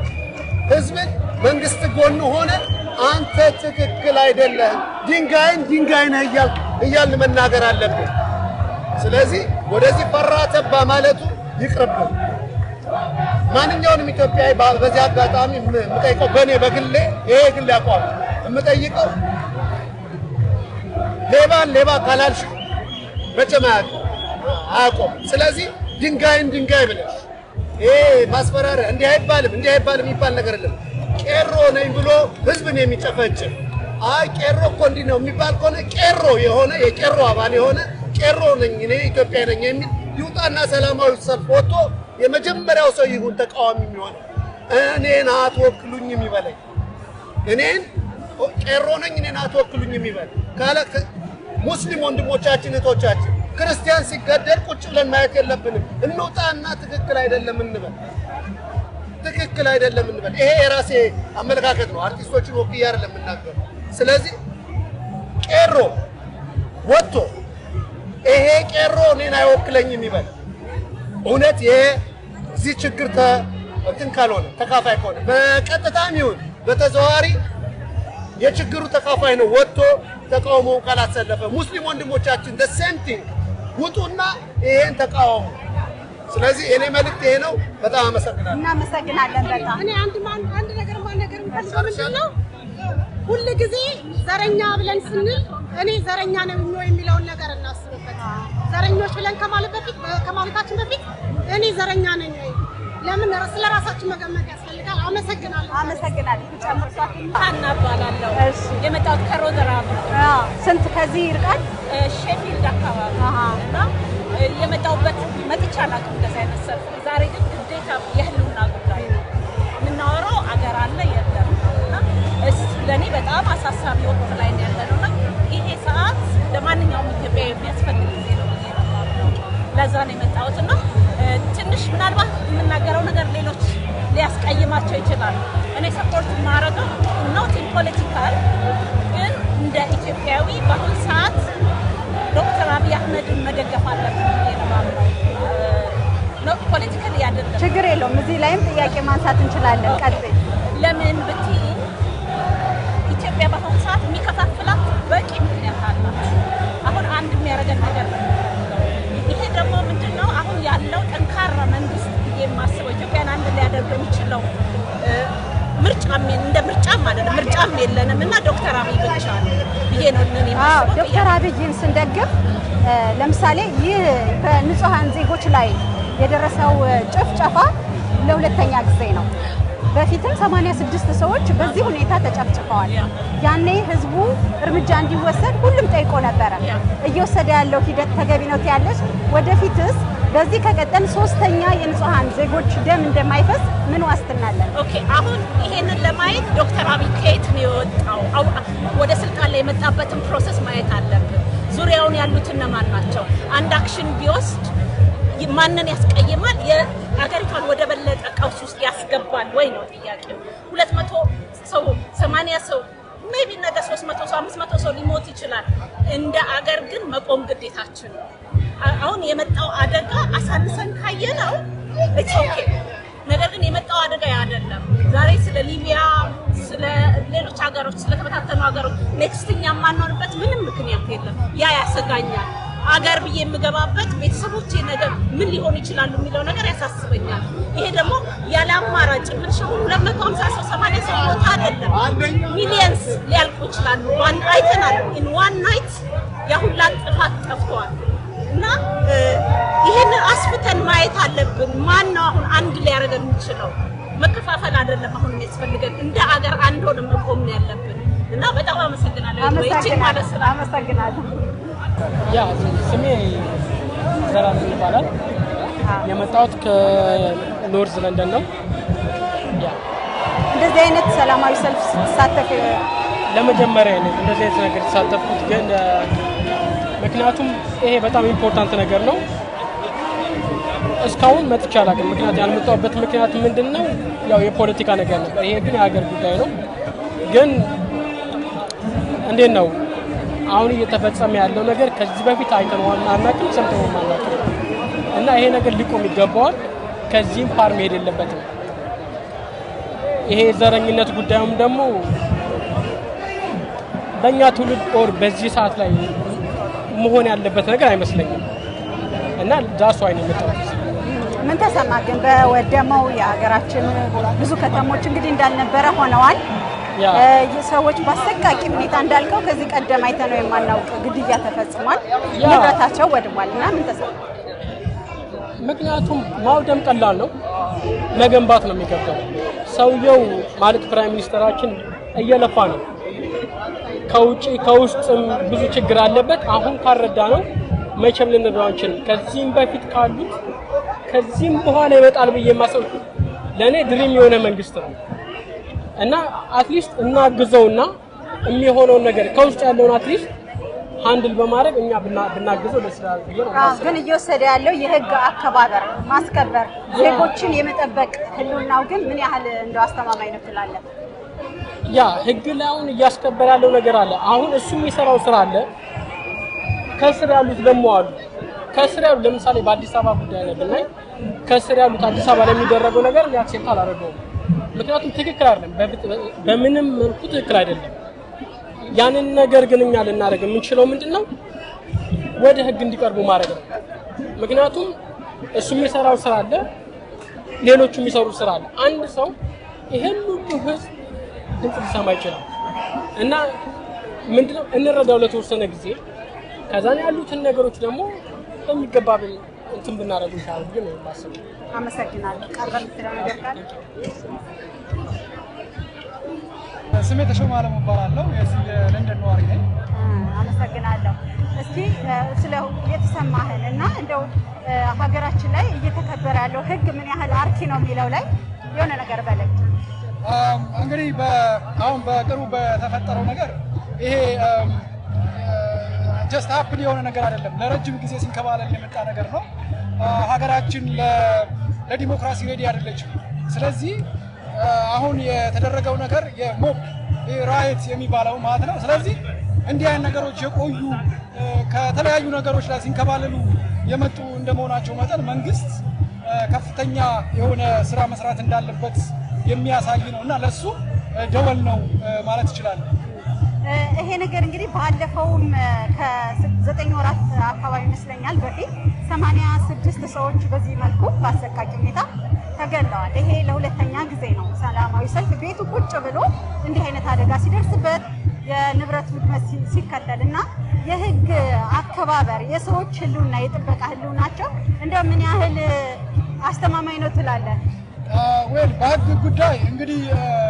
ህዝብን መንግስት ጎን ሆነ አንተ ትክክል አይደለህም፣ ድንጋይ ነህ እያልን መናገር አለብን። ስለዚህ ወደዚህ ፈራ ተባ ማለቱ ይቅርብን። ማንኛውንም ኢትዮጵያዊ በዚህ አጋጣሚ የምጠይቀው በእኔ በግሌ ይሄ ግሌ አቋም የምጠይቀው ሌባን ሌባ ካላልሽ መቼም አያቆም። ስለዚህ ድንጋይ ብለሽ ይሄ ማስፈራሪያ እንዲህ አይባልም የሚባል ነገር የለም። ቄሮ ነኝ ብሎ ህዝብን የሚጨፈጭፍ ቄሮ እኮ እንዲህ ነው የሚባል ከሆነ ቄሮ የሆነ የቄሮ አባል የሆነ ቄሮ ነኝ እኔ ኢትዮጵያ ነኝ የሚል ይውጣና ሰላማዊ ሰልፍ ወጥቶ የመጀመሪያው ሰው ይሁን ተቃዋሚ የሚሆነው። እኔን አትወክሉኝ የሚበለኝ እኔን ቄሮ ነኝ እኔን አትወክሉኝ የሚበል ካለ ሙስሊም ወንድሞቻችን እህቶቻችን ክርስቲያን ሲገደል ቁጭ ብለን ማየት የለብንም። እንውጣና ትክክል አይደለም እንበል። ትክክል አይደለም እንበል። ይሄ የራሴ አመለካከት ነው። አርቲስቶችን ወክዬ አይደለም የምናገረው። ስለዚህ ቄሮ ወጥቶ ይሄ ቄሮ እኔን አይወክለኝም ይበል። እውነት የዚህ ችግር እንትን ካልሆነ ተካፋይ ከሆነ በቀጥታም ይሁን በተዘዋዋሪ የችግሩ ተካፋይ ነው ወጥቶ ተቃውሞውን ካላሰለፈ ሙስሊም ወንድሞቻችን the same thing ውጡና ይሄን ተቃውሞ። ስለዚህ እኔ መልእክት ይሄ ነው። በጣም አመሰግናለሁ። እናመሰግናለን በጣም። እኔ አንድ ነገር የምፈልገው ምንድነው ሁሉ ጊዜ ዘረኛ ብለን ስንል እኔ ዘረኛ ነኝ የሚለውን ነገር እናስብበት። ዘረኞች ብለን ከማለታችን በፊት እኔ ዘረኛ ነኝ ለምን ስለራሳችን መገመት ያስፈልጋል። አመሰግናለሁ። ተጨምርቷት እናባላለሁ። እሺ የመጣሁት ከሮዘራብ ስንት ከዚህ ይርቃል? ሼፊልድ አካባቢ እና የመጣሁበት መጥቻ አላውቅም እንደዚህ አይነት ሰልፍ። ዛሬ ግን ግዴታ የህልውና ጉዳይ ነው የምናወራው። አገር አለ የለም እና ለእኔ በጣም አሳሳቢ ወቅት ላይ ያለነውና ይሄ ሰዓት ለማንኛውም ኢትዮጵያ የሚያስፈልግ ጊዜ ነው ብዬ ነው። ለዛ ነው የመጣሁት እና ትንሽ ምናልባት የምናገረው ነገር ሌሎች ሊያስቀይማቸው ይችላል። እኔ ሰፖርት ማረገው ኖት ኢን ፖለቲካል ግን እንደ ኢትዮጵያዊ በአሁኑ ሰዓት ዶክተር አብይ አህመድን መደገፍ አለብን ብዬ ነው የማምነው። ኖት ፖለቲካሊ አይደለም። ችግር የለውም። እዚህ ላይም ጥያቄ ማንሳት እንችላለን። ቀጥይ። ለምን ብትይ ኢትዮጵያ በአሁኑ ሰዓት የሚከፋፍላት በቂ ምክንያት አላት። አሁን አንድ የሚያደርገን ነገር ነው። ይሄ ደግሞ ምንድነው አሁን ያለው ጠንካራ መንግስት የማስበው ኢትዮጵያን አንድ ሊያደርግ የሚችለው ምርጫም አይደለም ምርጫም የለንም እና ዶክተር አብይ ብቻ ነው ብዬ ነው እኔ የማስበው። ዶክተር አብይን ስንደግፍ ለምሳሌ ይህ በንጹሃን ዜጎች ላይ የደረሰው ጭፍጨፋ ለሁለተኛ ጊዜ ነው። በፊትም 86 ሰዎች በዚህ ሁኔታ ተጨፍጭፈዋል። ያኔ ህዝቡ እርምጃ እንዲወሰድ ሁሉም ጠይቆ ነበረ። እየወሰደ ያለው ሂደት ተገቢ ነው ትያለሽ? ወደፊትስ በዚህ ከቀጠል ሶስተኛ የንጹሃን ዜጎች ደም እንደማይፈስ ምን ዋስትና አለን? ኦኬ አሁን ይሄንን ለማየት ዶክተር አብይ ከየት ነው የወጣው? ወደ ስልጣን ላይ የመጣበትን ፕሮሰስ ማየት አለብን። ዙሪያውን ያሉት እነማን ናቸው? አንድ አክሽን ቢወስድ ማንን ያስቀይማል? የአገሪቷን ወደ በለጠ ቀውስ ውስጥ ያስገባል ወይ ነው ጥያቄው። 200 ሰው 80 ሰው ሜቢ ነገ 300 ሰው 500 ሰው ሊሞት ይችላል። እንደ አገር ግን መቆም ግዴታችን ነው። አሁን የመጣው አደጋ አሳንሰን ካየነው ኢትስ ኦኬ። ነገር ግን የመጣው አደጋ አይደለም። ዛሬ ስለ ሊቢያ ስለ ሌሎች ሀገሮች ስለተበታተኑ ሀገሮች ኔክስትኛ የማንሆንበት ምንም ምክንያት የለም። ያ ያሰጋኛል። አገር ብዬ የምገባበት ቤተሰቦቼ ነገር ምን ሊሆን ይችላሉ የሚለው ነገር ያሳስበኛል። ይሄ ደግሞ ያለ አማራጭ ምን ሸው 250 ሰው 80 ሰው ሞት አይደለም ሚሊየንስ ሊያልቁ ይችላሉ። አይተናል። ኢን ዋን ናይት ያሁላ ጥፋት ጠፍቷል እና ይሄን አስፍተን ማየት አለብን። ማን ነው አሁን አንድ ሊያደርገን የሚችለው? መከፋፈል አይደለም አሁን የሚያስፈልገን እንደ አገር አንድ ሆነን መቆም ነው ያለብን እና በጣም አመሰግናለሁ። አመሰግናለሁ። ያ ስሜ ዘላለም ይባላል። የመጣሁት ከኖርዝ ለንደን ነው። ያ እንደዚህ አይነት ሰላማዊ ሰልፍ ስትሳተፍ ለመጀመሪያ ነው እንደዚህ አይነት ነገር ተሳተፍኩት። ግን ምክንያቱም ይሄ በጣም ኢምፖርታንት ነገር ነው። እስካሁን መጥቼ አላውቅም። ምክንያት ያልመጣሁበት ምክንያት ምንድነው? ያው የፖለቲካ ነገር ነበር። ይሄ ግን የሀገር ጉዳይ ነው። ግን እንዴት ነው አሁን እየተፈጸመ ያለው ነገር ከዚህ በፊት አይተነው አናውቅም፣ ሰምተነው አናውቅም እና ይሄ ነገር ሊቆም ይገባዋል። ከዚህም ፓር መሄድ የለበትም። ይሄ ዘረኝነት ጉዳዩም ደግሞ በእኛ ትውልድ ኦር በዚህ ሰዓት ላይ መሆን ያለበት ነገር አይመስለኝም እና ዳሱ አይነ መጣው። ምን ተሰማ ግን በወደመው የሀገራችን ብዙ ከተሞች እንግዲህ እንዳልነበረ ሆነዋል። ሰዎች በአሰቃቂ ሁኔታ እንዳልከው ከዚህ ቀደም አይተነው የማናውቅ ግድያ ተፈጽሟል፣ ንብረታቸው ወድሟል እና ምን ተሰማ? ምክንያቱም ማውደም ቀላል ነው፣ መገንባት ነው የሚገባው። ሰውየው ማለት ፕራይም ሚኒስተራችን እየለፋ ነው። ከውጪ ከውስጥም ብዙ ችግር አለበት። አሁን ካረዳ ነው መቼም ልንረዳው አንችልም። ከዚህም በፊት ካሉት ከዚህም በኋላ ይመጣል ብዬ የማስበው ለእኔ ድሪም የሆነ መንግስት ነው እና አትሊስት እናግዘውና የሚሆነውን ነገር ከውስጥ ያለውን አትሊስት ሃንድል በማድረግ እኛ ብናግዘው ደስ ይላል። ግን እየወሰደ ያለው የህግ አከባበር ማስከበር ዜጎችን የመጠበቅ ህልውናው ግን ምን ያህል እንደው አስተማማኝ ነው ትላለህ? ያ ህግ ላይ አሁን እያስከበረ ያለው ነገር አለ። አሁን እሱ የሚሰራው ስራ አለ። ከስር ያሉት ደግሞ አሉ። ከስር ያሉት ለምሳሌ በአዲስ አበባ ጉዳይ ላይ ብናይ ከስር ያሉት አዲስ አበባ ላይ የሚደረገው ነገር ሊያክሴፕት አላደረገውም። ምክንያቱም ትክክል አይደለም፣ በምንም መልኩ ትክክል አይደለም። ያንን ነገር ግን እኛ ልናደርግ የምንችለው ምንድነው? ወደ ህግ እንዲቀርቡ ማድረግ ነው። ምክንያቱም እሱ የሚሰራው ስራ አለ፣ ሌሎቹ የሚሰሩት ስራ አለ። አንድ ሰው ይሄን ሁሉ ህዝብ ድምፅ ሊሰማ ይችላል እና ምንድነው እንረዳው ለተወሰነ ጊዜ፣ ከዛን ያሉትን ነገሮች ደግሞ በሚገባ እንትን ብናደርግ ይሻላል ግን ነው ማሰብ። አመሰግናለሁ። ቀርበን ስለነገር ካለ ስሜ ተሾመ አለሙ እባላለሁ። የዚህ የለንደን ነዋሪ ነኝ። አመሰግናለሁ። እስኪ ስለ የተሰማህን እና እንደው ሀገራችን ላይ እየተከበረ ያለው ህግ ምን ያህል አርኪ ነው የሚለው ላይ የሆነ ነገር በለኝ። እንግዲህ አሁን በቅርቡ በተፈጠረው ነገር ይሄ ጀስት ሀፕን የሆነ ነገር አይደለም። ለረጅም ጊዜ ሲንከባለል የመጣ ነገር ነው። ሀገራችን ለዲሞክራሲ ሬዲ አይደለችም። ስለዚህ አሁን የተደረገው ነገር የሞብ ራይት የሚባለው ማለት ነው። ስለዚህ እንዲህ አይነት ነገሮች የቆዩ ከተለያዩ ነገሮች ላይ ሲንከባለሉ የመጡ እንደመሆናቸው መጠን መንግስት ከፍተኛ የሆነ ስራ መስራት እንዳለበት የሚያሳይ ነው እና ለሱ ደወል ነው ማለት ይችላል። ይሄ ነገር እንግዲህ ባለፈውም ከ9 ወራት አካባቢ ይመስለኛል በፊት 86 ሰዎች በዚህ መልኩ በአሰቃቂ ሁኔታ ተገለዋል። ይሄ ለሁለተኛ ጊዜ ነው ሰላማዊ ሰልፍ ቤቱ ቁጭ ብሎ እንዲህ አይነት አደጋ ሲደርስበት የንብረት ውድመት ሲከተል እና የህግ አከባበር የሰዎች ህልውና የጥበቃ ህልውናቸው እንደው ምን ያህል አስተማማኝ ነው ትላለህ? ወል በህግ ጉዳይ እንግዲህ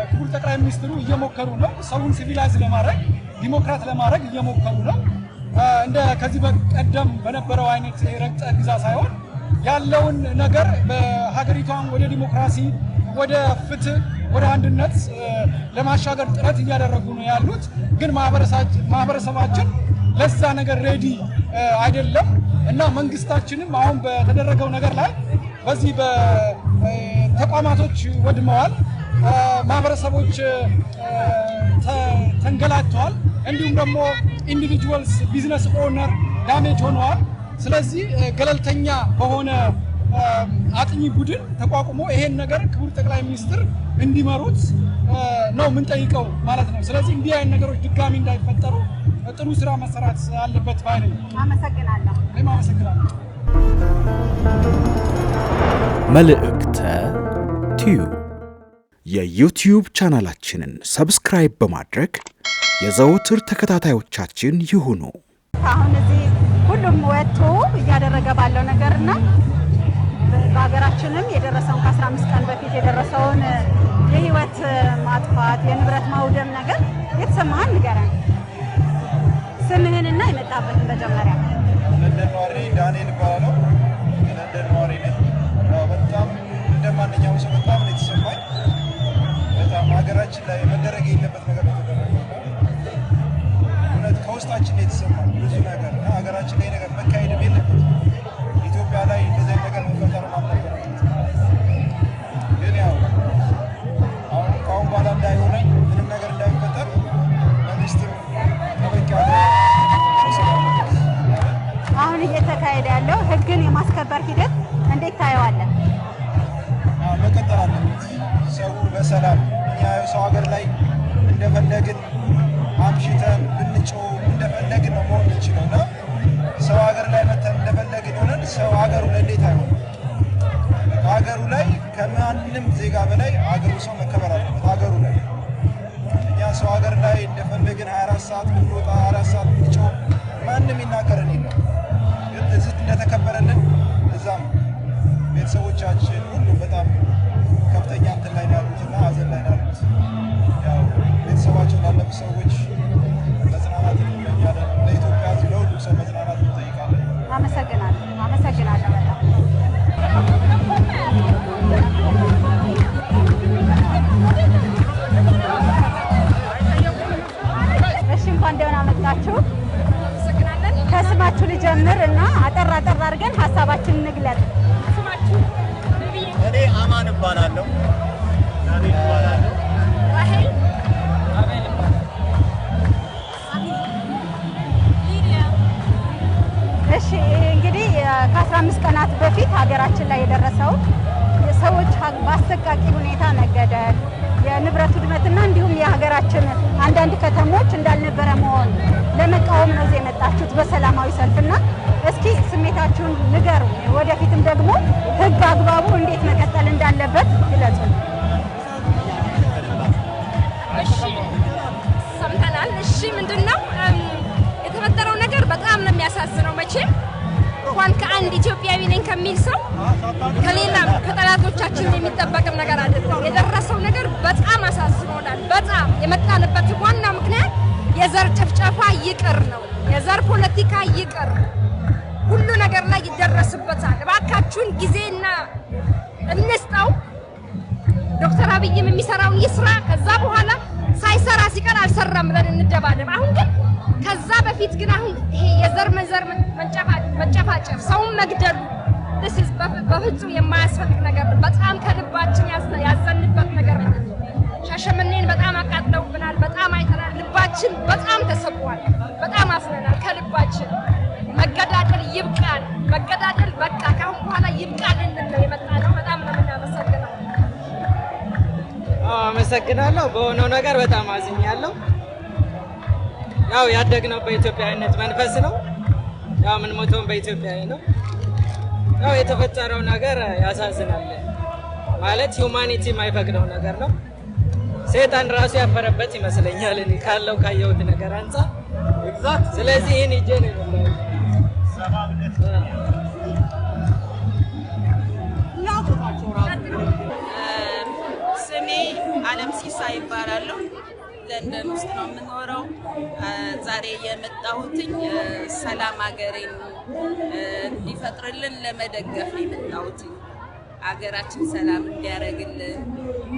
ክቡር ጠቅላይ ሚኒስትሩ እየሞከሩ ነው። ሰውን ሲቪላይዝ ለማድረግ ዲሞክራት ለማድረግ እየሞከሩ ነው። እንደ ከዚህ በቀደም በነበረው አይነት ረግጠ ግዛ ሳይሆን ያለውን ነገር በሀገሪቷን ወደ ዲሞክራሲ፣ ወደ ፍትህ፣ ወደ አንድነት ለማሻገር ጥረት እያደረጉ ነው ያሉት። ግን ማህበረሰባችን ለዛ ነገር ሬዲ አይደለም እና መንግስታችንም አሁን በተደረገው ነገር ላይ በዚህ ተቋማቶች ወድመዋል፣ ማህበረሰቦች ተንገላተዋል፣ እንዲሁም ደግሞ ኢንዲቪጁዋልስ ቢዝነስ ኦነር ዳሜጅ ሆነዋል። ስለዚህ ገለልተኛ በሆነ አጥኚ ቡድን ተቋቁሞ ይሄን ነገር ክቡር ጠቅላይ ሚኒስትር እንዲመሩት ነው የምንጠይቀው ማለት ነው። ስለዚህ እንዲህ አይነት ነገሮች ድጋሚ እንዳይፈጠሩ ጥሩ ስራ መሰራት አለበት ባይ ነኝ። አመሰግናለሁ። እኔም አመሰግናለሁ። መልእክተ ቲዩብ የዩቲዩብ ቻናላችንን ሰብስክራይብ በማድረግ የዘወትር ተከታታዮቻችን ይሁኑ። አሁን እዚህ ሁሉም ወጥቶ እያደረገ ባለው ነገርና በሀገራችንም የደረሰውን ከ15 ቀን በፊት የደረሰውን የህይወት ማጥፋት የንብረት ማውደም ነገር የተሰማህን ንገረን። ስምህንና የመጣበትን መጀመሪያ። ለንደን ነዋሪ ዳንኤል እባላለሁ። ለንደን ነዋሪ ነኝ። በጣም እንደማንኛውም ሰው በጣም ነው የተሰማኝ። በጣም ሀገራችን ላይ መደረግ የሌለበት ነገር ነው የተደረገው። እውነት ከውስጣችን ነው የተሰማን ብዙ ነገር እና ሀገራችን ላይ ነገር መካሄድም የለበትም። ኢትዮጵያ ላይ እንደዚህ ነገር መፈጠር አልነበረም። ግን ያው አሁን ከአሁን በኋላ እንዳይሆነኝ ምንም ነገር እንዳይፈጠር መንግስትም ጠበቅ ያለ አሁን እየተካሄደ ያለው ህግን የማስከበር ሂደት እንዴት ታየዋለህ? መቀጠል አለበት። ሰው በሰላም እኛ ሰው ሀገር ላይ እንደፈለግን አምሽተን ብንጮህ እንደፈለግን ነው መሆን የምንችለው እና ሰው ሀገር ላይ መተን እንደፈለግን ሆነን ሰው ሀገሩ ላይ እንዴት አይሆንም? ሀገሩ ላይ ከማንም ዜጋ በላይ ሀገሩ ሰው መከበር አለበት። ሀገሩ ላይ እኛ ሰው ሀገር ላይ እንደፈለግን 24 ሰዓት ብንወጣ 24 ሰዓት ብንጮህ ማንም ይናገረን የለም። ግን እዚህ እንደተከበረልን እዛም ቤተሰቦቻችን ሁሉ በጣም ከፍተኛ እንትን ላይ ያሉትና ሀዘን ላይ ያሉት ያው ቤተሰባቸው ላለፉ ሰዎች መጽናናት እንመኛለን። ለኢትዮጵያ ሕዝብ ለሁሉም ሰው መጽናናት እንጠይቃለን። አመሰግናለሁ። አመሰግናለሁ በጣም እሺ፣ እንኳን ደህና መጣችሁ። ከስማችሁ ልጀምር እና አጠር አድርገን ሀሳባችንን እንግለጽ። ስማችሁ? እኔ አማን እባላለሁ። ዳንኤል እባላለሁ። ራሄል? አቤል እባላለሁ። እሺ እንግዲህ ከ15 ቀናት በፊት ሀገራችን ላይ የደረሰው የሰዎች በአሰቃቂ ሁኔታ መገደል፣ የንብረት ውድመትና እንዲሁም የሀገራችን አንዳንድ ከተሞች እንዳልነበረ መሆን ለመቃወም ነው እዚህ የመጣችሁት በሰላማዊ ሰልፍና እስኪ ስሜታችሁን ንገሩ። ወደፊትም ደግሞ ህግ አግባቡ እንዴት መቀጠል እንዳለበት ግለጹ። እሺ ሰምተናል። እሺ ምንድነው የተፈጠረው ነገር በጣም ነው የሚያሳዝነው። መቼም እንኳን ከአንድ ኢትዮጵያዊ ነኝ ከሚል ሰው ከሌላም ከጠላቶቻችን የሚጠበቅም ነገር አይደለም። የደረሰው ነገር በጣም አሳዝኖናል። በጣም የመጣንበት ዋና ምክንያት የዘር ጭፍጨፋ ይቅር ነው፣ የዘር ፖለቲካ ይቅር፣ ሁሉ ነገር ላይ ይደረስበታል። እባካችሁን ጊዜና እንስጠው። ዶክተር አብይም የሚሰራውን ይስራ። ከዛ በኋላ ሳይሰራ ሲቀር አልሰራም ብለን እንደባደብ። አሁን ግን ከዛ በፊት ግን አሁን ይሄ የዘር መጨፋጨፍ፣ ሰውን መግደሉ በፍጹም የማያስፈልግ ነገር ነው። በጣም ከልባችን ያዘንበት ነገር ነው። ሻሸመኔን በጣም አቃጥለውብናል። በጣም አይተናል። ልባችን በጣም ተሰብሯል። በጣም አዝነናል ከልባችን። መገዳደል ይብቃል። መገዳደል በቃ ካሁን በኋላ ይብቃል እንለው የመጣ ነው። በጣም ነው የምናመሰግነው። አመሰግናለሁ። በሆነው ነገር በጣም አዝኛለሁ። ያው ያደግነው በኢትዮጵያዊነት መንፈስ ነው። ያው ምን ሞተውን በኢትዮጵያዊ ነው። ያው የተፈጠረው ነገር ያሳዝናል። ማለት ሂዩማኒቲ የማይፈቅደው ነገር ነው። ሰይጣን ራሱ ያፈረበት ይመስለኛል እኔ ካየሁት ነገር አንፃር። ስለዚህ ይሄን ይዤ ነው ስሜ አለም ሲሳ ይባላለሁ። ለንደን ውስጥ ነው የምኖረው። ዛሬ የመጣሁትኝ ሰላም ሀገሬን እንዲፈጥርልን ለመደገፍ ነው የመጣሁትኝ። ሀገራችን ሰላም እንዲያደርግልን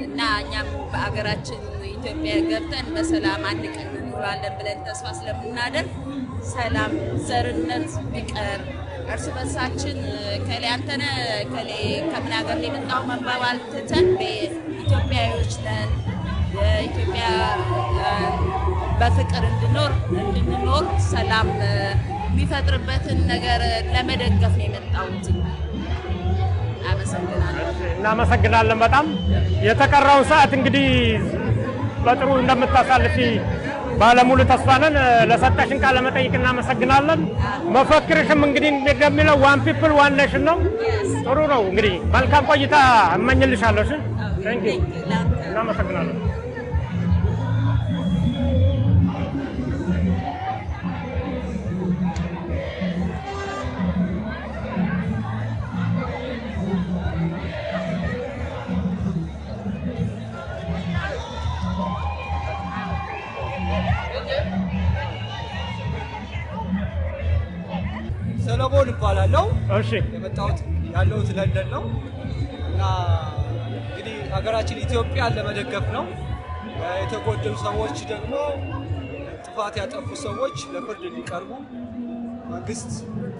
እና እኛም በሀገራችን ኢትዮጵያ ገብተን በሰላም አንድ ቀን እንኖራለን ብለን ተስፋ ስለምናደርግ ሰላም፣ ዘርነት ቢቀር፣ እርስ በርሳችን ከሌ አንተነ ከሌ ከምን ሀገር ላይ የመጣው መባባል ትተን በኢትዮጵያዊዎች ነን የኢትዮጵያ በፍቅር እንድንኖር ሰላም የሚፈጥርበትን ነገር ለመደገፍ ነው የመጣሁት። አመሰግናለሁ። እናመሰግናለን። በጣም የተቀረውን ሰዓት እንግዲህ በጥሩ እንደምታሳልፊ ባለሙሉ ተስፋ ነን። ለሰጠሽን ቃለ መጠይቅ እናመሰግናለን። መፈክርሽም እንግዲህ እንደሚለው ዋን ፒፕል ዋን ኔሽን ነው። ጥሩ ነው። እንግዲህ መልካም ቆይታ እመኝልሻለሁ። እሺ፣ ቴንክ ዩ። እናመሰግናለን። ሰለሞን እባላለሁ። እሺ፣ የመጣሁት ያለሁት ለንደን ነው እና እንግዲህ ሀገራችን ኢትዮጵያን ለመደገፍ ነው። የተጎደሉ ሰዎች ደግሞ ጥፋት ያጠፉ ሰዎች ለፍርድ እንዲቀርቡ መንግስት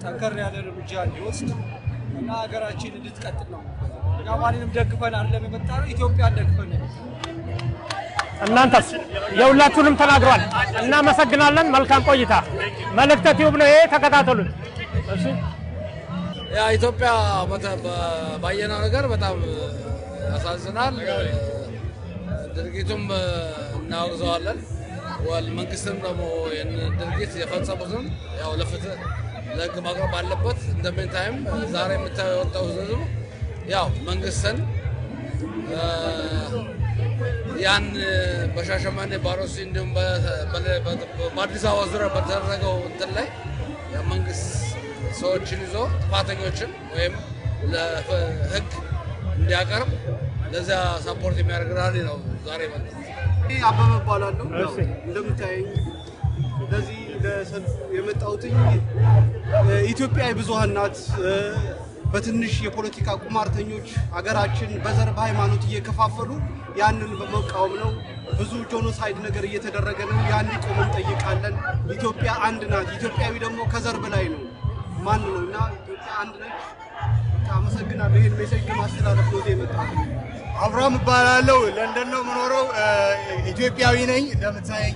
ጠንከር ያለ እርምጃ እንዲወስድ እና ሀገራችን እንድትቀጥል ነው። እኛ ማንንም ደግፈን አይደለም የመጣነው፣ ኢትዮጵያን ደግፈን ነው። እናንተስ? የሁላችሁንም ተናግሯል። እናመሰግናለን። መልካም ቆይታ። መልእክተ ቲዩብ ነው ይሄ፣ ተከታተሉት። እሺ፣ ያ ኢትዮጵያ ባየነው ነገር በጣም ያሳዝናል። ድርጊቱም እናወግዘዋለን። መንግስትም ደግሞ ይህን ድርጊት የፈጸሙትን ያው ለፍትህ ለህግ ማቅረብ አለበት። እንደምንታይም ዛሬ የምታየው የወጣው ህዝብ ያው መንግስትን ያን በሻሸመኔ ባሮሲ እንዲሁም በአዲስ አበባ ዙሪያ በተደረገው እንትን ላይ መንግስት ሰዎችን ይዞ ጥፋተኞችን ወይም ለህግ እንዲያቀርብ ለዚያ ሳፖርት የሚያደርግ ራሊ ነው ዛሬ ማለት ነው። አበበ እባላለሁ። እንደምታየኝ ለዚህ ለሰልፍ የመጣሁት ኢትዮጵያ የብዙሃን ናት፣ በትንሽ የፖለቲካ ቁማርተኞች ሀገራችን በዘር በሃይማኖት እየከፋፈሉ ያንን በመቃወም ነው። ብዙ ጆኖሳይድ ነገር እየተደረገ ነው። ያን ቆም እንጠይቃለን። ኢትዮጵያ አንድ ናት። ኢትዮጵያዊ ደግሞ ከዘር በላይ ነው። ማን ነውና ኢትዮጵያ አንድ ነች። አመሰግናለሁ። ይሄን ሜሴጅ ለማስተላለፍ ነው የመጣሁት። አብርሃም እባላለሁ። ለንደን ነው የምኖረው። ኢትዮጵያዊ ነኝ። እንደምታየኝ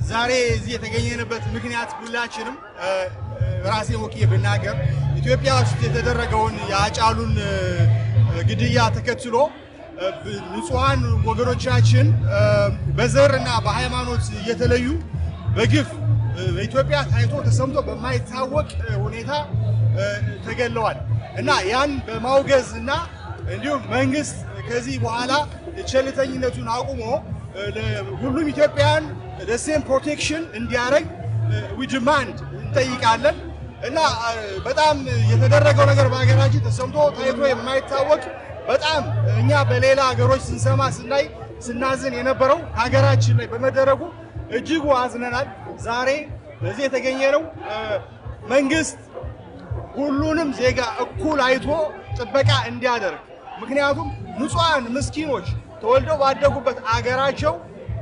ዛሬ እዚህ የተገኘንበት ምክንያት ሁላችንም ራሴ ወክዬ ብናገር ኢትዮጵያ ውስጥ የተደረገውን የአጫሉን ግድያ ተከትሎ ንጹሃን ወገኖቻችን በዘርና በሃይማኖት እየተለዩ በግፍ በኢትዮጵያ ታይቶ ተሰምቶ በማይታወቅ ሁኔታ ተገለዋል እና ያን በማውገዝ እና እንዲሁም መንግስት ከዚህ በኋላ ቸልተኝነቱን አቁሞ ሁሉም ኢትዮጵያን ለሴም ፕሮቴክሽን እንዲያደርግ we demand እንጠይቃለን እና በጣም የተደረገው ነገር በሀገራችን ተሰምቶ ታይቶ የማይታወቅ በጣም እኛ በሌላ ሀገሮች ስንሰማ ስናይ ስናዝን የነበረው ሀገራችን ላይ በመደረጉ እጅጉ አዝነናል። ዛሬ በዚህ የተገኘነው መንግስት ሁሉንም ዜጋ እኩል አይቶ ጥበቃ እንዲያደርግ፣ ምክንያቱም ንጹሃን ምስኪኖች ተወልደው ባደጉበት አገራቸው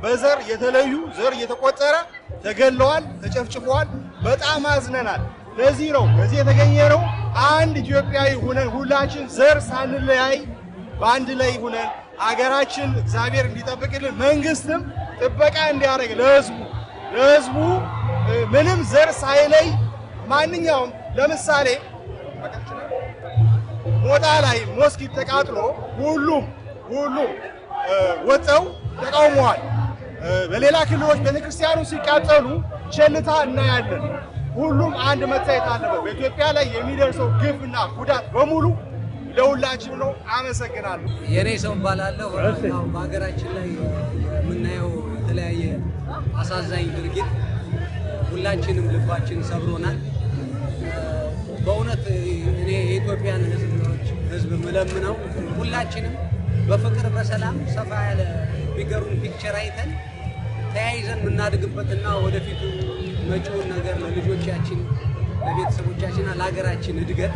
በዘር የተለዩ ዘር እየተቆጠረ ተገለዋል፣ ተጨፍጭፈዋል። በጣም አዝነናል። ለዚህ ነው በዚህ የተገኘነው አንድ ኢትዮጵያዊ ሆነን ሁላችን ዘር ሳንለያይ በአንድ ላይ ሆነን አገራችን እግዚአብሔር እንዲጠብቅልን መንግስትም ጥበቃ እንዲያደርግ ለህዝቡ ምንም ዘር ሳይለይ ማንኛውም ለምሳሌ ሞጣ ላይ ሞስኪት ተቃጥሎ ሁሉም ወጥተው ተቃውመዋል። በሌላ ክልሎች ቤተክርስቲያኑ ሲቃጠሉ ቸልታ እናያለን። ሁሉም አንድ መታየት አለበት። በኢትዮጵያ ላይ የሚደርሰው ግፍና ጉዳት በሙሉ ለሁላችን ነው። አመሰግናለሁ። የኔ ሰው ባላለሁ በሀገራችን ላይ የምናየው የተለያየ አሳዛኝ ድርጊት ሁላችንም ልባችን ሰብሮናል። በእውነት እኔ የኢትዮጵያን ህዝብ ምለምነው ሁላችንም በፍቅር በሰላም ሰፋ ያለ ቢገሩን ፒክቸር አይተን ተያይዘን የምናድግበትና ወደፊቱ መጪውን ነገር ለልጆቻችን ለቤተሰቦቻችንና ለሀገራችን እድገት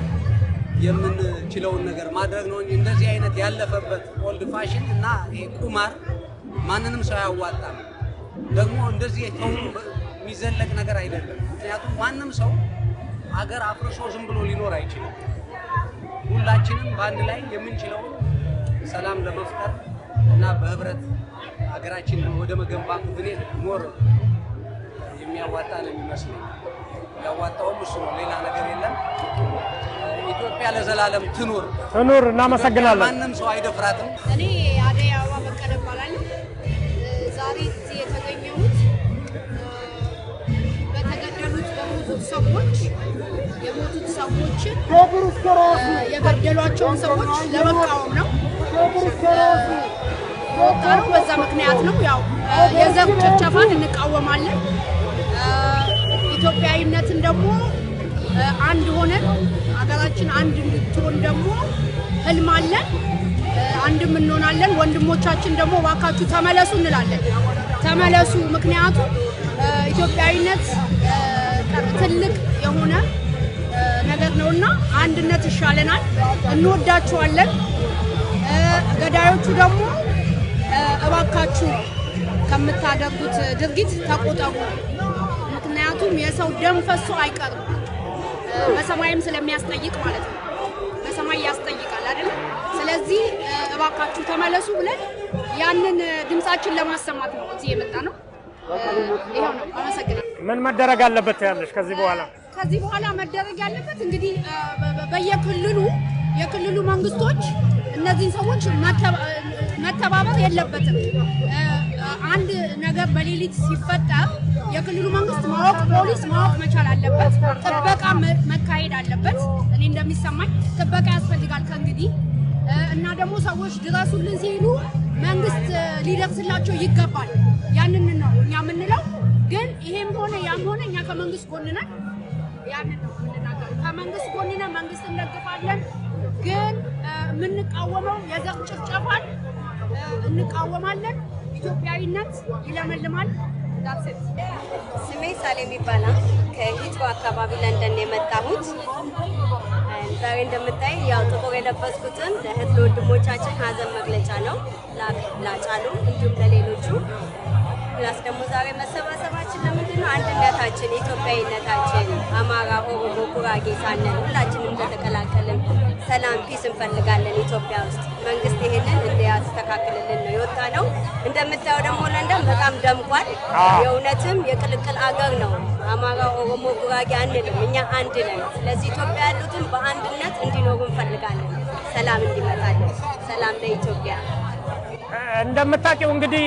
የምንችለውን ነገር ማድረግ ነው እንጂ እንደዚህ አይነት ያለፈበት ኦልድ ፋሽን እና ይሄ ቁማር ማንንም ሰው ያዋጣም። ደግሞ እንደዚህ የሚዘለቅ ነገር አይደለም። ምክንያቱም ማንም ሰው ሀገር አፍርሶ ዝም ብሎ ሊኖር አይችልም። ሁላችንም በአንድ ላይ የምንችለውን ሰላም ለመፍጠር እና በህብረት ሀገራችን ወደ መገንባት ብንሄድ ሞር የሚያዋጣ ነው የሚመስለኝ። ያዋጣውም እሱ ነው፣ ሌላ ነገር የለም። ኢትዮጵያ ለዘላለም ትኑር። እናመሰግናለን። ማንም ሰው አይደፍራትም። እኔ አደይ አበባ በቀለ እባላለሁ። ዛሬ እዚህ የተገኘሁት በተገደሉት በሞቱት ሰዎች የሞቱት ሰዎችን የገደሏቸውን ሰዎች ለመቃወም ነው። በዛ ምክንያት ነው። ያው የዘር ጭፍጨፋን እንቃወማለን። ኢትዮጵያዊነትን ደግሞ አንድ ሆነን ሀገራችን አንድ እንድትሆን ደግሞ ህልም አለን። አንድም እንሆናለን። ወንድሞቻችን ደግሞ እባካችሁ ተመለሱ እንላለን። ተመለሱ፣ ምክንያቱም ኢትዮጵያዊነት ትልቅ የሆነ ነገር ነውና አንድነት ይሻለናል። እንወዳችኋለን። ገዳዮቹ ደግሞ እባካችሁ ከምታደርጉት ድርጊት ተቆጠቡ። ምክንያቱም የሰው ደም ፈሶ አይቀርም፣ በሰማይም ስለሚያስጠይቅ ማለት ነው። በሰማይ ያስጠይቃል አይደል? ስለዚህ እባካችሁ ተመለሱ ብለን ያንን ድምጻችን ለማሰማት ነው እዚህ የመጣ ነው። ይሄው ነው። አመሰግናለሁ። ምን መደረግ አለበት ያለሽ? ከዚህ በኋላ መደረግ ያለበት እንግዲህ የክልሉ መንግስቶች እነዚህን ሰዎች መተባበር የለበትም። አንድ ነገር በሌሊት ሲፈጠር የክልሉ መንግስት ፖሊስ ማወቅ መቻል አለበት። ጥበቃ መካሄድ አለበት። እኔ እንደሚሰማኝ ጥበቃ ያስፈልጋል ከእንግዲህ እና ደግሞ ሰዎች ድረሱልን ሲሉ መንግስት ሊደርስላቸው ይገባል። ያንን ነው እኛ የምንለው። ግን ይሄም ሆነ ያም ሆነ እኛ ከመንግስት ጎን ነን። ያንን ነው የምንናገረው። ከመንግስት ጎን ነን፣ መንግስት እንደግፋለን። ግን የምንቃወመው የዘር ጭፍጨፋን እንቃወማለን። ኢትዮጵያዊነት ይለመልማል። ስሜ ሳሌም ይባላል። ከሂትሮ አካባቢ ለንደን የመጣሁት ዛሬ እንደምታይ ያው ጥቁር የለበስኩትን ለእህት ለወንድሞቻችን ሀዘን መግለጫ ነው ላጫሉ እንዲሁም ለሌሎቹ ፕላስ ደግሞ ዛሬ መሰባሰባችን ለምንድን ነው? አንድነታችን፣ ኢትዮጵያዊነታችን አማራ፣ ኦሮሞ፣ ጉራጌ ሳንል ሁላችንም እንደተቀላቀልን ሰላም ፒስ እንፈልጋለን ኢትዮጵያ ውስጥ። መንግስት ይሄንን እንዲያስተካክልልን ነው የወጣ ነው። እንደምታየው ደግሞ ለንደን በጣም ደምቋል። የእውነትም የቅልቅል አገር ነው። አማራ፣ ኦሮሞ፣ ጉራጌ አንልም፣ እኛ አንድ ነን። ስለዚህ ኢትዮጵያ ያሉትን በአንድነት እንዲኖሩ እንፈልጋለን። ሰላም እንዲመጣለን። ሰላም ለኢትዮጵያ። እንደምታውቂው እንግዲህ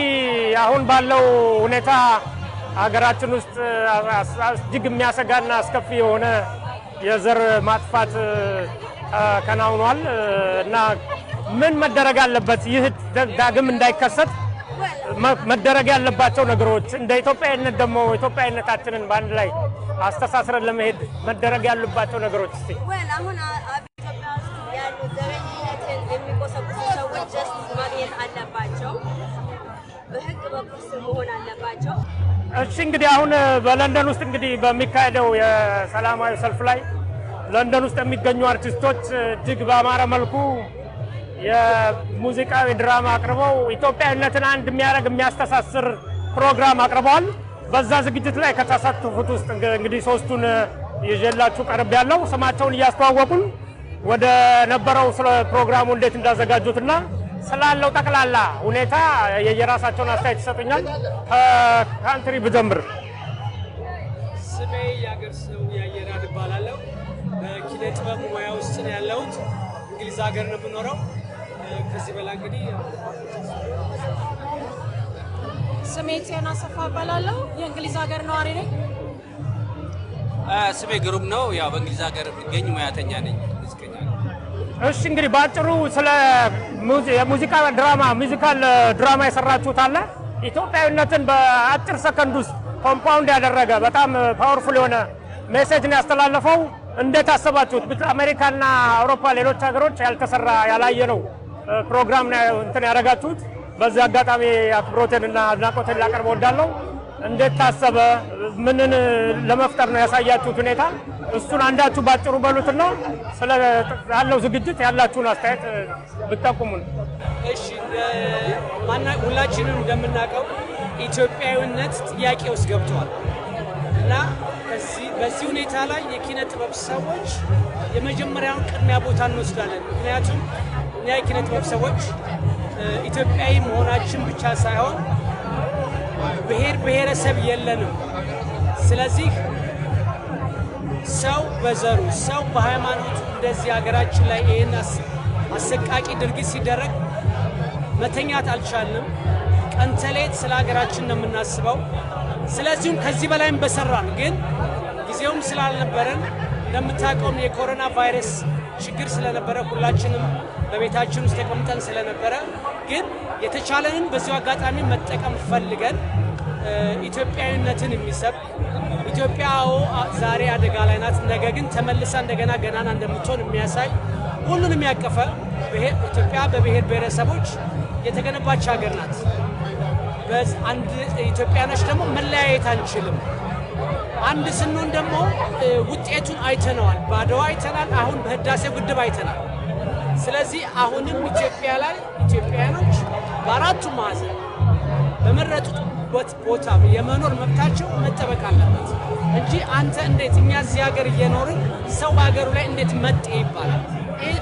አሁን ባለው ሁኔታ ሀገራችን ውስጥ እጅግ የሚያሰጋና አስከፊ የሆነ የዘር ማጥፋት ከናውኗል እና ምን መደረግ አለበት? ይህ ዳግም እንዳይከሰት መደረግ ያለባቸው ነገሮች እንደ ኢትዮጵያዊነት ደግሞ ኢትዮጵያዊነታችንን በአንድ ላይ አስተሳስረን ለመሄድ መደረግ ያለባቸው ነገሮች እስቲ አሁን ኢትዮጵያ ውስጥ ያሉ ዘረኝነትን የሚቆሰቁሱ ሰዎች ጀስቲስ ማግኘት አለባቸው። በህግ በኩል ስር መሆን አለባቸው። እሺ እንግዲህ አሁን በለንደን ውስጥ እንግዲህ በሚካሄደው የሰላማዊ ሰልፍ ላይ ለንደን ውስጥ የሚገኙ አርቲስቶች እጅግ በአማረ መልኩ የሙዚቃ ድራማ አቅርበው ኢትዮጵያዊነትን አንድ የሚያደርግ የሚያስተሳስር ፕሮግራም አቅርበዋል። በዛ ዝግጅት ላይ ከተሳተፉት ውስጥ እንግዲህ ሶስቱን ይዤላችሁ ቀርብ ያለው ስማቸውን እያስተዋወቁን ወደ ነበረው ስለ ፕሮግራሙ እንዴት እንዳዘጋጁትና ስላለው ጠቅላላ ሁኔታ የየራሳቸውን አስተያየት ይሰጡኛል። ከካንትሪ ብጀምር ስሜ ያገር ሰው ያየራድ እባላለሁ። በኪነ ጥበብ ሙያ ውስጥ ነው ያለሁት። እንግሊዝ ሀገር ነው የምኖረው። ከዚህ በላይ እንግዲህ ስሜ ቴና ሰፋ እባላለሁ። የእንግሊዝ ሀገር ነዋሪ ነኝ። ስሜ ግሩም ነው። ያው በእንግሊዝ ሀገር የሚገኝ ሙያተኛ ነኝ። እሺ እንግዲህ ባጭሩ ስለ የሙዚቃ ሙዚካል ድራማ የሰራችሁት አለ ኢትዮጵያዊነትን በአጭር ሰከንድ ውስጥ ኮምፓውንድ ያደረገ በጣም ፓወርፉል የሆነ ሜሴጅ ነው ያስተላለፈው። እንዴት አሰባችሁት? አሜሪካና አውሮፓ ሌሎች ሀገሮች ያልተሰራ ያላየ ነው ፕሮግራም ነው እንትን ያደረጋችሁት። በዚህ አጋጣሚ አክብሮቴንና አድናቆቴን ላቀርብ እወዳለሁ። እንዴት ታሰበ? ምንን ለመፍጠር ነው ያሳያችሁት ሁኔታ? እሱን አንዳችሁ ባጭሩ በሉትና ስለ ያለው ዝግጅት ያላችሁን አስተያየት ብትጠቁሙን። እሺ ሁላችንም እንደምናውቀው ኢትዮጵያዊነት ጥያቄ ውስጥ ገብቷል እና በዚህ ሁኔታ ላይ የኪነ ጥበብ ሰዎች የመጀመሪያውን ቅድሚያ ቦታ እንወስዳለን። ምክንያቱም እኛ የኪነ ጥበብ ሰዎች ኢትዮጵያዊ መሆናችን ብቻ ሳይሆን ብሔር ብሔረሰብ የለንም። ስለዚህ ሰው በዘሩ ሰው በሃይማኖቱ እንደዚህ ሀገራችን ላይ ይህን አሰቃቂ ድርጊት ሲደረግ መተኛት አልቻልንም። ቀን ተሌት ስለ ሀገራችን ነው የምናስበው። ስለዚሁም ከዚህ በላይም በሰራን ግን ጊዜውም ስላልነበረን እንደምታውቀውም የኮሮና ቫይረስ ችግር ስለነበረ ሁላችንም በቤታችን ውስጥ ተቀምጠን ስለነበረ ግን የተቻለንን በዚሁ አጋጣሚ መጠቀም ፈልገን ኢትዮጵያዊነትን የሚሰብ ኢትዮጵያው ዛሬ አደጋ ላይ ናት፣ ነገ ግን ተመልሳ እንደገና ገናና እንደምትሆን የሚያሳይ ሁሉንም ያቀፈ ኢትዮጵያ በብሔር ብሔረሰቦች የተገነባች ሀገር ናት። አንድ ኢትዮጵያኖች ደግሞ መለያየት አንችልም። አንድ ስንሆን ደግሞ ውጤቱን አይተነዋል። በአድዋ አይተናል፣ አሁን በህዳሴው ግድብ አይተናል። ስለዚህ አሁንም ኢትዮጵያ ላይ ኢትዮጵያኖች በአራቱ ማዕዘን በመረጡት ቦታ የመኖር መብታቸው መጠበቅ አለበት እንጂ አንተ እንዴት እኛ እዚህ ሀገር እየኖርን ሰው በሀገሩ ላይ እንዴት መጤ ይባላል? ይሄ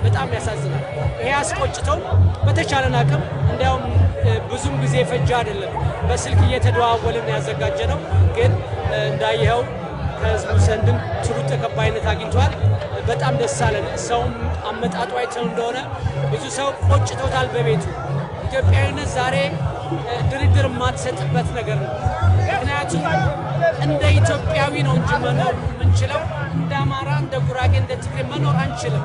በጣም ያሳዝናል። ይሄ አስቆጭተው በተቻለን አቅም እንዲያውም ብዙም ጊዜ ፈጃ አይደለም በስልክ እየተደዋወልን ያዘጋጀ ነው። ግን እንዳየኸው ከህዝቡ ዘንድም ጥሩ ተቀባይነት አግኝቷል። በጣም ደስ አለን። ሰውም አመጣጡ አይተው እንደሆነ ብዙ ሰው ቆጭቶታል በቤቱ። ኢትዮጵያዊነት ዛሬ ድርድር የማትሰጥበት ነገር ነው። ምክንያቱም እንደ ኢትዮጵያዊ ነው እንጂ መኖር የምንችለው እንደ አማራ፣ እንደ ጉራጌ፣ እንደ ትግሬ መኖር አንችልም።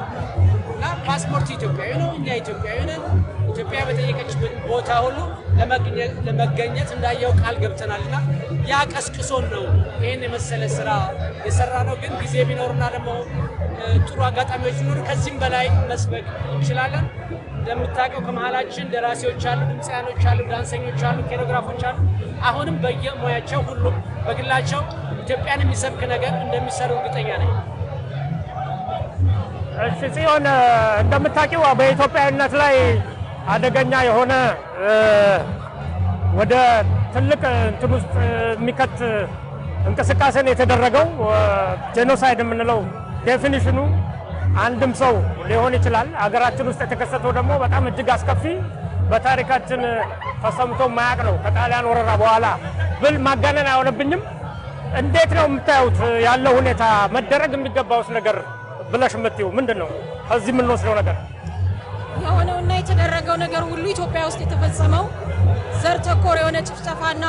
እና ፓስፖርት ኢትዮጵያዊ ነው፣ እኛ ኢትዮጵያዊ ነን። ኢትዮጵያ በጠየቀች ቦታ ሁሉ ለመገኘት እንዳየው ቃል ገብተናልና ያ ቀስቅሶን ነው ይህን የመሰለ ስራ የሰራ ነው። ግን ጊዜ ቢኖርና ደግሞ ጥሩ አጋጣሚዎች ቢኖሩ ከዚህም በላይ መስበክ እንችላለን። እንደምታውቀው ከመሃላችን ደራሲዎች አሉ፣ ድምፃያኖች አሉ፣ ዳንሰኞች አሉ፣ ኮሪዮግራፎች አሉ። አሁንም በየሙያቸው ሁሉም በግላቸው ኢትዮጵያን የሚሰብክ ነገር እንደሚሰሩ እርግጠኛ ነኝ። እሺ ጽዮን፣ እንደምታውቂው በኢትዮጵያዊነት ላይ አደገኛ የሆነ ወደ ትልቅ እንትን ውስጥ የሚከት እንቅስቃሴን የተደረገው ጄኖሳይድ የምንለው ዴፊኒሽኑ አንድም ሰው ሊሆን ይችላል። ሀገራችን ውስጥ የተከሰተው ደግሞ በጣም እጅግ አስከፊ በታሪካችን ተሰምቶ ማያቅ ነው። ከጣሊያን ወረራ በኋላ ብል ማጋነን አይሆንብኝም። እንዴት ነው የምታዩት ያለው ሁኔታ? መደረግ የሚገባውስ ነገር ብለሽ የምትይው ምንድን ነው? ከዚህ የምንወስደው ነገር የሆነውና የተደረገው ነገር ሁሉ ኢትዮጵያ ውስጥ የተፈጸመው ዘር ተኮር የሆነ ጭፍጨፋና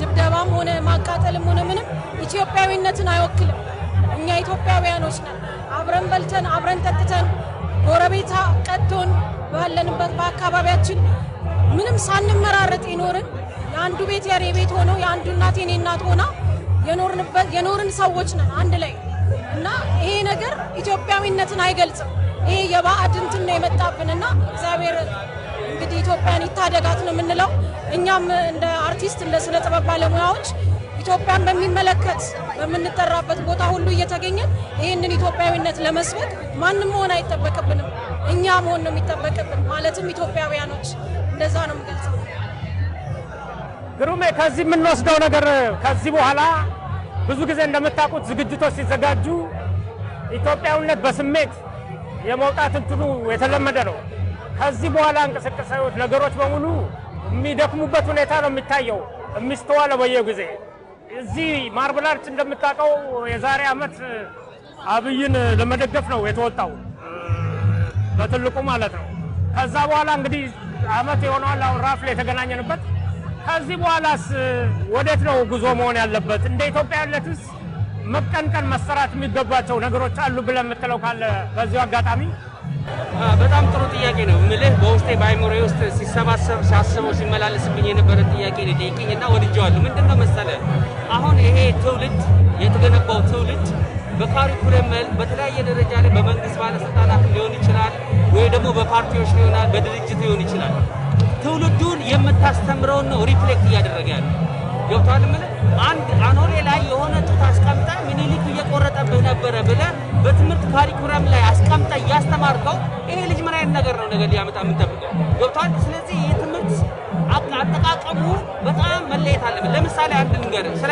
ድብደባም ሆነ ማቃጠልም ሆነ ምንም ኢትዮጵያዊነትን አይወክልም። እኛ ኢትዮጵያውያኖች ነን። አብረን በልተን አብረን ጠጥተን ጎረቤታ ቀጥቶን ባለንበት በአካባቢያችን ምንም ሳንመራረጥ ይኖርን የአንዱ ቤት የኔ ቤት ሆኖ የአንዱ እናት የኔ እናት ሆና የኖርን ሰዎች ነን አንድ ላይ እና ይሄ ነገር ኢትዮጵያዊነትን አይገልጽም። ይሄ የባዕድ እንትን ነው የመጣብንና እግዚአብሔር እንግዲህ ኢትዮጵያን ይታደጋት ነው የምንለው። እኛም እንደ አርቲስት እንደ ስነ ጥበብ ባለሙያዎች ኢትዮጵያን በሚመለከት በምንጠራበት ቦታ ሁሉ እየተገኘን ይህንን ኢትዮጵያዊነት ለመስበክ ማንም መሆን አይጠበቅብንም፣ እኛ መሆን ነው የሚጠበቅብን። ማለትም ኢትዮጵያውያኖች እንደዛ ነው የምገልጸው። ግሩሜ፣ ከዚህ የምንወስደው ነገር ከዚህ በኋላ ብዙ ጊዜ እንደምታውቁት ዝግጅቶች ሲዘጋጁ ኢትዮጵያዊነት በስሜት የመውጣት እንትኑ የተለመደ ነው። ከዚህ በኋላ እንቅስቃሴዎች ነገሮች በሙሉ የሚደክሙበት ሁኔታ ነው የሚታየው የሚስተዋለው በየጊዜ። እዚህ ማርብል አርት እንደምታውቀው የዛሬ ዓመት አብይን ለመደገፍ ነው የተወጣው በትልቁ ማለት ነው። ከዛ በኋላ እንግዲህ ዓመት የሆነዋል አሁን ራፍል የተገናኘንበት። ከዚህ በኋላስ ወዴት ነው ጉዞ መሆን ያለበት? እንደ ኢትዮጵያዊነትስ መቀንቀን መሰራት የሚገባቸው ነገሮች አሉ ብለን የምትለው ካለ በዚሁ አጋጣሚ። በጣም ጥሩ ጥያቄ ነው የምልህ። በውስጤ በአይምሮዬ ውስጥ ሲሰባሰብ ሳስበው ሲመላለስብኝ የነበረ ጥያቄ ነው ጠይቅኝና ወድጄዋለሁ። ምንድን ነው መሰለህ አሁን ይሄ ትውልድ የተገነባው ትውልድ በካሪኩለም በተለያየ ደረጃ ላይ በመንግስት ባለስልጣናት ሊሆን ይችላል ወይ ደግሞ በፓርቲዎች ሊሆናል በድርጅት ሊሆን ይችላል። ትውልዱን የምታስተምረውን ነው ሪፍሌክት እያደረገ ያለ ገብቷል። ምን አንድ አኖሌ ላይ የሆነ ጡት አስቀምጠ ምኒልክ እየቆረጠብህ ነበረ ብለህ በትምህርት ካሪኩለም ላይ አስቀምጠ እያስተማርከው ይሄ ልጅ ምን አይነት ነገር ነው ነገር ሊያመጣ የምንጠብቀው? ገብቷል። ስለዚህ የትምህርት አጠቃቀሙ በጣም መለየት አለበት። ለምሳሌ አንድ ነገር ስለ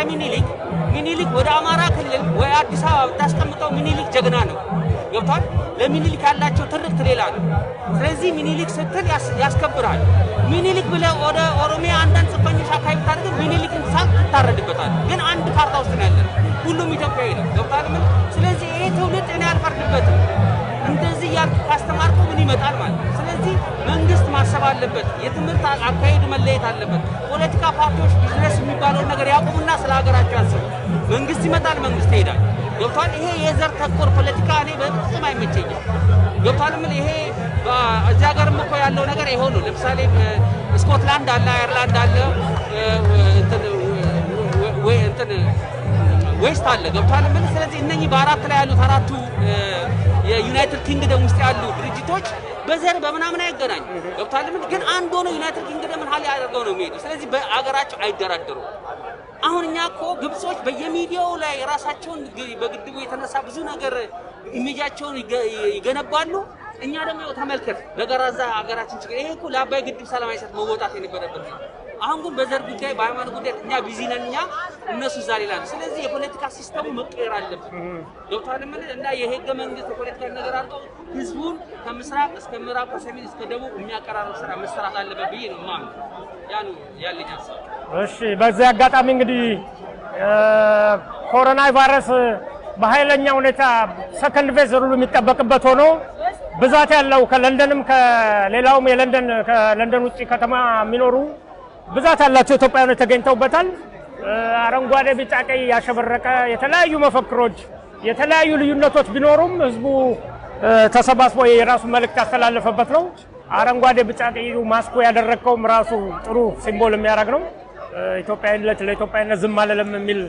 ሚኒሊክ ወደ አማራ ክልል ወይ አዲስ አበባ ብታስቀምጠው ሚኒሊክ ጀግና ነው። ገብቷል። ለሚኒሊክ ያላቸው ትርክት ሌላ ነው። ስለዚህ ሚኒሊክ ስትል ያስከብራል። ሚኒሊክ ብለህ ወደ ኦሮሚያ አንዳንድ ጽንፈኞች አካባቢ ብታደርግ ሚኒሊክን ሳቅ ትታረድበታል። ግን አንድ ካርታ ውስጥ ነው ያለን፣ ሁሉም ኢትዮጵያዊ ነው። ገብቷል። ምን ስለዚህ ይሄ ትውልድ እኔ አልፈርድበትም። እንደዚህ ያልክ ካስተማርከው ምን ይመጣል ማለት ነው። ስለዚህ መንግስት ማሰብ አለበት። የትምህርት አካሄዱ መለየት አለበት። ፖለቲካ ፓርቲዎች ቢዝነስ የሚባለውን ነገር ያቁሙና ስለ ሀገራቸው ያስቡ። መንግስት ይመጣል፣ መንግስት ይሄዳል። ገብቷል። ይሄ የዘር ተኮር ፖለቲካ እኔ በፍጹም አይመቸኝም። ገብቷል። ምን ይሄ እዚህ ሀገርም እኮ ያለው ነገር ይሄው ነው። ለምሳሌ ስኮትላንድ አለ፣ አየርላንድ አለ፣ ዌስት አለ። ገብቷል። ምን ስለዚህ እነኚህ በአራት ላይ ያሉት አራቱ የዩናይትድ ኪንግደም ውስጥ ያሉ ድርጅቶች በዘር በምናምን አይገናኙ። ገብቷል። ምን ግን አንድ ሆነው ዩናይትድ ኪንግደምን ሀል ያደርገው ነው የሚሄዱ። ስለዚህ በአገራቸው አይደራደሩም። አሁን እኛ እኮ ግብጾች በየሚዲያው ላይ ራሳቸውን በግድቡ የተነሳ ብዙ ነገር ኢሜጃቸውን ይገነባሉ። እኛ ደግሞ ተመልከት በገራዛ ሀገራችን ችግር ይሄ እኮ ለአባይ ግድብ ሰላማዊ ሰልፍ መወጣት የነበረበት ነው። አሁን ግን በዘር ጉዳይ በሃይማኖት ጉዳይ እኛ ቢዚ ነን፣ እኛ እነሱ እዛ ሌላ ነው። ስለዚህ የፖለቲካ ሲስተሙ መቀየር አለበት። ገብቷል። ምን እና የህገ መንግስት የፖለቲካ ነገር አድርገው ህዝቡን ከምስራቅ እስከ ምዕራብ ከሰሜን እስከ ደቡብ የሚያቀራርብ ስራ መስራት አለበት ብዬ ነው የማምነው። ያ ነው ያለኝ ሀሳብ። እሺ፣ በዚህ አጋጣሚ እንግዲህ ኮሮና ቫይረስ በኃይለኛ ሁኔታ ሰከንድ ፌዝ ሁሉ የሚጠበቅበት ሆኖ ብዛት ያለው ከለንደንም ከሌላውም ከለንደን ውጪ ከተማ የሚኖሩ ብዛት ያላቸው ኢትዮጵያውያን ተገኝተውበታል። አረንጓዴ፣ ቢጫ፣ ቀይ ያሸበረቀ የተለያዩ መፈክሮች የተለያዩ ልዩነቶች ቢኖሩም ህዝቡ ተሰባስቦ የራሱ መልእክት ያስተላለፈበት ነው። አረንጓዴ፣ ቢጫ፣ ቀይ ማስኮ ያደረከውም ራሱ ጥሩ ሲምቦል የሚያደርግ ነው። ኢትዮጵያዊነት ለኢትዮጵያዊነት ዝም አልልም የሚል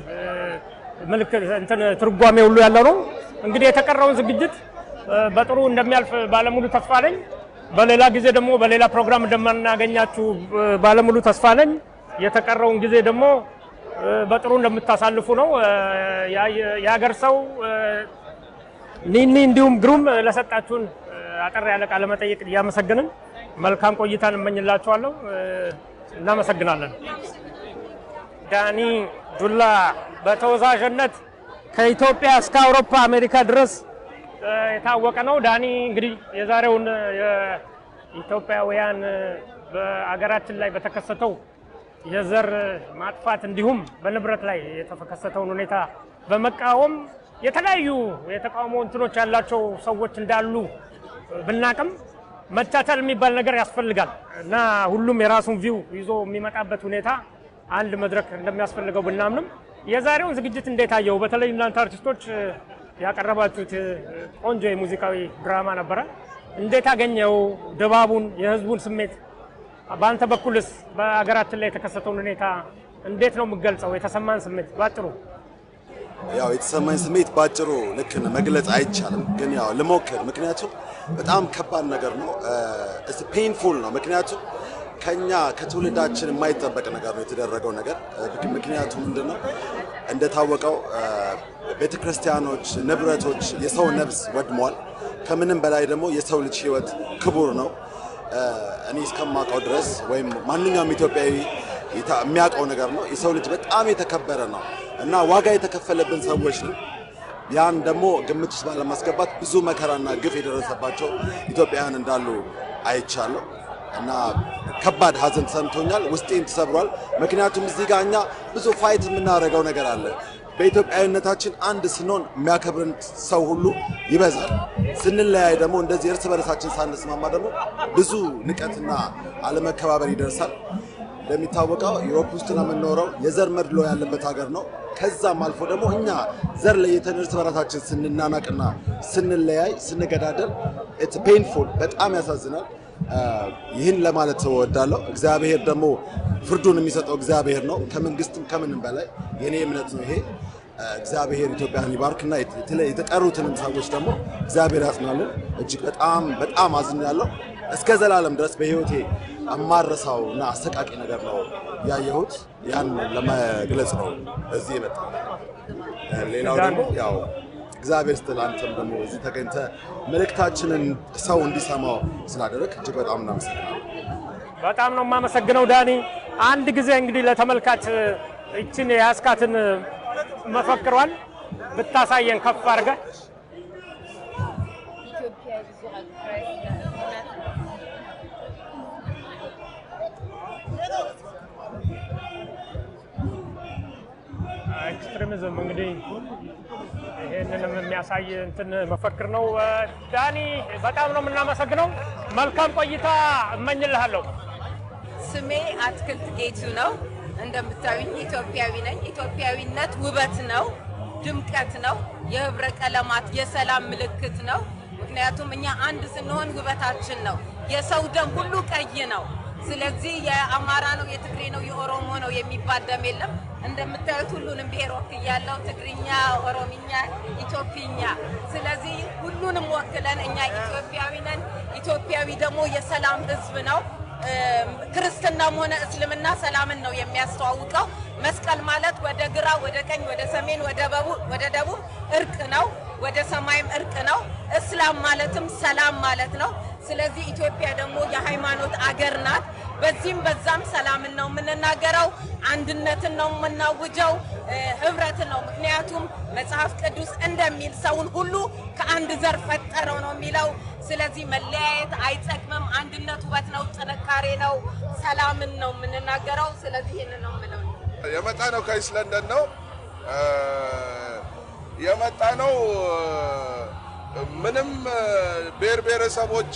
ምልክት እንትን ትርጓሜ ሁሉ ያለው ነው። እንግዲህ የተቀረውን ዝግጅት በጥሩ እንደሚያልፍ ባለሙሉ ተስፋ ነኝ። በሌላ ጊዜ ደግሞ በሌላ ፕሮግራም እንደምናገኛችሁ ባለሙሉ ተስፋ ነኝ። የተቀረውን ጊዜ ደግሞ በጥሩ እንደምታሳልፉ ነው። የሀገር ሰው ኒኒ እንዲሁም ግሩም ለሰጣችሁን አጠር ያለ ቃለ መጠይቅ እያመሰግንን መልካም ቆይታን እመኝላችኋለሁ። እናመሰግናለን። ዳኒ ዱላ በተወዛዥነት ከኢትዮጵያ እስከ አውሮፓ አሜሪካ ድረስ የታወቀ ነው። ዳኒ እንግዲህ የዛሬውን የኢትዮጵያውያን በአገራችን ላይ በተከሰተው የዘር ማጥፋት እንዲሁም በንብረት ላይ የተከሰተውን ሁኔታ በመቃወም የተለያዩ የተቃውሞ እንትኖች ያላቸው ሰዎች እንዳሉ ብናቅም መቻቻል የሚባል ነገር ያስፈልጋል እና ሁሉም የራሱን ቪው ይዞ የሚመጣበት ሁኔታ አንድ መድረክ እንደሚያስፈልገው ብናምንም የዛሬውን ዝግጅት እንዴት አየው? በተለይ እናንተ አርቲስቶች ያቀረባችሁት ቆንጆ የሙዚቃዊ ድራማ ነበረ። እንዴት አገኘው ድባቡን፣ የህዝቡን ስሜት? በአንተ በኩልስ በአገራችን ላይ የተከሰተውን ሁኔታ እንዴት ነው የምገልጸው? የተሰማን ስሜት ባጭሩ? ያው የተሰማኝ ስሜት ባጭሩ ልክ መግለጽ አይቻልም፣ ግን ያው ልሞክር። ምክንያቱም በጣም ከባድ ነገር ነው። it's painful ነው። ምክንያቱም ከኛ ከትውልዳችን የማይጠበቅ ነገር ነው የተደረገው ነገር። ምክንያቱም ምንድነው እንደታወቀው ቤተክርስቲያኖች፣ ንብረቶች፣ የሰው ነፍስ ወድሟል። ከምንም በላይ ደግሞ የሰው ልጅ ህይወት ክቡር ነው። እኔ እስከማውቀው ድረስ ወይም ማንኛውም ኢትዮጵያዊ የሚያውቀው ነገር ነው። የሰው ልጅ በጣም የተከበረ ነው እና ዋጋ የተከፈለብን ሰዎች ነው። ያን ደግሞ ግምት ውስጥ ባለማስገባት ብዙ መከራና ግፍ የደረሰባቸው ኢትዮጵያውያን እንዳሉ አይቻለሁ እና ከባድ ሀዘን ተሰምቶኛል። ውስጤን ተሰብሯል። ምክንያቱም እዚህ ጋር እኛ ብዙ ፋይት የምናደርገው ነገር አለ። በኢትዮጵያዊነታችን አንድ ስንሆን የሚያከብርን ሰው ሁሉ ይበዛል። ስንለያይ ደግሞ እንደዚህ እርስ በርሳችን ሳንስማማ ደግሞ ብዙ ንቀትና አለመከባበር ይደርሳል። እንደሚታወቀው ዩሮፕ ውስጥ ነው የምንኖረው። የዘር መድሎ ያለበት ሀገር ነው። ከዛም አልፎ ደግሞ እኛ ዘር ለይተን እርስ በርሳችን ስንናናቅና ስንለያይ ስንገዳደል ኢትስ ፔንፉል፣ በጣም ያሳዝናል። ይህን ለማለት እወዳለሁ። እግዚአብሔር ደግሞ ፍርዱን የሚሰጠው እግዚአብሔር ነው፣ ከመንግስትም ከምንም በላይ የኔ እምነት ነው ይሄ። እግዚአብሔር ኢትዮጵያን ይባርክና የተቀሩትንም ሰዎች ደግሞ እግዚአብሔር ያጽናልን። እጅግ በጣም በጣም አዝኛለሁ። እስከ ዘላለም ድረስ በህይወቴ አማረሳውና አሰቃቂ ነገር ነው ያየሁት። ያን ለመግለጽ ነው እዚህ የመጣው። ሌላው ደግሞ ያው እግዚአብሔር ስትል አንተም ደግሞ እዚህ ተገኝተ መልእክታችንን ሰው እንዲሰማው ስላደረግ እጅግ በጣም እናመሰግናለን። በጣም ነው የማመሰግነው ዳኒ። አንድ ጊዜ እንግዲህ ለተመልካች እችን የያስካትን መፈክሯን ብታሳየን ከፍ አድርገህ። ኤክስትሪሚዝም እንግዲህ ይሄንንም የሚያሳይ እንትን መፈክር ነው። ዳኒ በጣም ነው የምናመሰግነው። መልካም ቆይታ እመኝልሃለሁ። ስሜ አትክልት ጌቱ ነው። እንደምታዩኝ ኢትዮጵያዊ ነኝ። ኢትዮጵያዊነት ውበት ነው፣ ድምቀት ነው፣ የህብረ ቀለማት የሰላም ምልክት ነው። ምክንያቱም እኛ አንድ ስንሆን ውበታችን ነው። የሰው ደም ሁሉ ቀይ ነው። ስለዚህ የአማራ ነው፣ የትግሬ ነው፣ የኦሮሞ ነው የሚባል ደም የለም። እንደምታዩት ሁሉንም ብሔር ወክያለሁ፣ ትግርኛ፣ ኦሮምኛ፣ ኢትዮጵኛ። ስለዚህ ሁሉንም ወክለን እኛ ኢትዮጵያዊ ነን። ኢትዮጵያዊ ደግሞ የሰላም ህዝብ ነው። ክርስትናም ሆነ እስልምና ሰላምን ነው የሚያስተዋውቀው። መስቀል ማለት ወደ ግራ፣ ወደ ቀኝ፣ ወደ ሰሜን፣ ወደ ደቡብ እርቅ ነው፣ ወደ ሰማይም እርቅ ነው። እስላም ማለትም ሰላም ማለት ነው። ስለዚህ ኢትዮጵያ ደግሞ የሃይማኖት አገር ናት። በዚህም በዛም ሰላምን ነው የምንናገረው፣ አንድነትን ነው የምናውጀው፣ ህብረትን ነው። ምክንያቱም መጽሐፍ ቅዱስ እንደሚል ሰውን ሁሉ ከአንድ ዘር ፈጠረው ነው የሚለው። ስለዚህ መለያየት አይጠቅምም። አንድነት ውበት ነው፣ ጥንካሬ ነው፣ ሰላምን ነው የምንናገረው። ስለዚህ ይህንን ነው የምለው። የመጣ ነው ከኢስት ለንደን ነው የመጣ ነው። ምንም ብሔር ብሔረሰቦች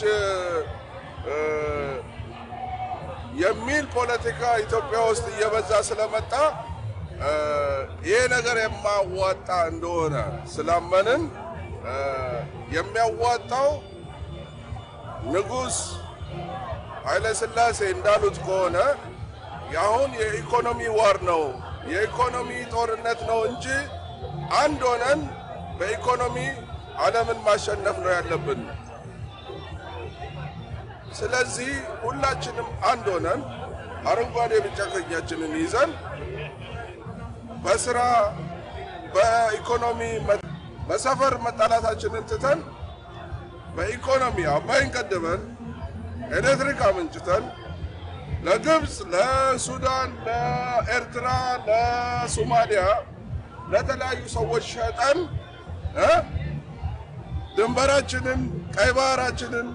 የሚል ፖለቲካ ኢትዮጵያ ውስጥ እየበዛ ስለመጣ ይሄ ነገር የማዋጣ እንደሆነ ስላመንን የሚያዋጣው ንጉሥ ኃይለ ሥላሴ እንዳሉት ከሆነ ያሁን የኢኮኖሚ ዋር ነው፣ የኢኮኖሚ ጦርነት ነው እንጂ አንድ ሆነን በኢኮኖሚ ዓለምን ማሸነፍ ነው ያለብን። ስለዚህ ሁላችንም አንድ ሆነን አረንጓዴ ቢጫ ቀያችንን ይዘን በስራ በኢኮኖሚ በሰፈር መጣላታችንን ትተን በኢኮኖሚ አባይን ቀድመን ኤሌክትሪክ አመንጭተን ለግብፅ፣ ለሱዳን፣ ለኤርትራ፣ ለሶማሊያ ለተለያዩ ሰዎች ሸጠን ድንበራችንን ቀይ ባህራችንን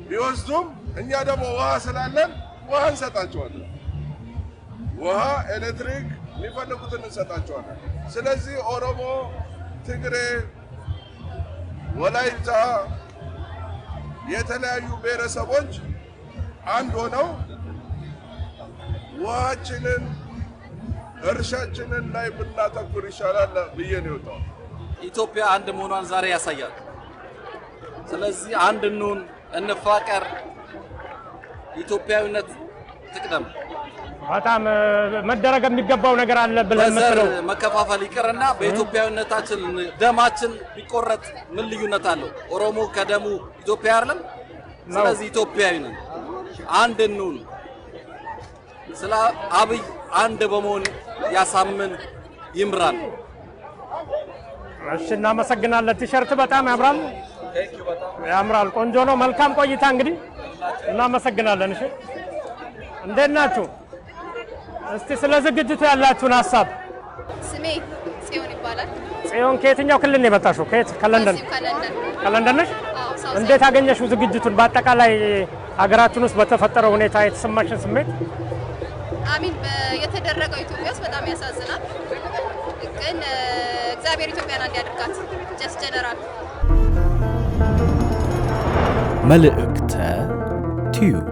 ቢወስዱም እኛ ደግሞ ውሃ ስላለን ውሃ እንሰጣቸዋለን። ውሃ፣ ኤሌክትሪክ የሚፈልጉትን እንሰጣቸዋለን። ስለዚህ ኦሮሞ፣ ትግሬ፣ ወላይታ የተለያዩ ብሔረሰቦች አንድ ሆነው ውሃችንን እርሻችንን ላይ ብናተኩር ይሻላል ብዬ ነው የወጣው። ኢትዮጵያ አንድ መሆኗን ዛሬ ያሳያል። ስለዚህ አንድ እንሁን፣ እንፋቀር፣ ኢትዮጵያዊነት ትቅደም። በጣም መደረግ የሚገባው ነገር አለ ብለን በዘር መከፋፈል ይቅርና በኢትዮጵያዊነታችን ደማችን ቢቆረጥ ምን ልዩነት አለው? ኦሮሞ ከደሙ ኢትዮጵያ አይደለም? ስለዚህ ኢትዮጵያዊ ነን፣ አንድ እንሁን። ስለ አብይ አንድ በመሆን ያሳምን ይምራል። እሺ፣ እናመሰግናለን። ቲሸርት በጣም ያምራል፣ ያምራል፣ ቆንጆ ነው። መልካም ቆይታ እንግዲህ እናመሰግናለን። እሺ፣ እንዴት ናችሁ? እስቲ ስለ ዝግጅቱ ያላችሁን ሀሳብ። ስሜ ጽዮን ይባላል። ጽዮን ከየትኛው ክልል ነው የመጣሽው? ከየት? ከለንደን። ከለንደን ነሽ? እንዴት አገኘሽው ዝግጅቱን? በአጠቃላይ ሀገራችን ውስጥ በተፈጠረው ሁኔታ የተሰማሽን ስሜት? አሚን የተደረገው ኢትዮጵያ ውስጥ በጣም ያሳዝናል። ግን እግዚአብሔር ኢትዮጵያን አንድ ያድርጋት። ጀስ ጀነራል መልእክተ ቲዩብ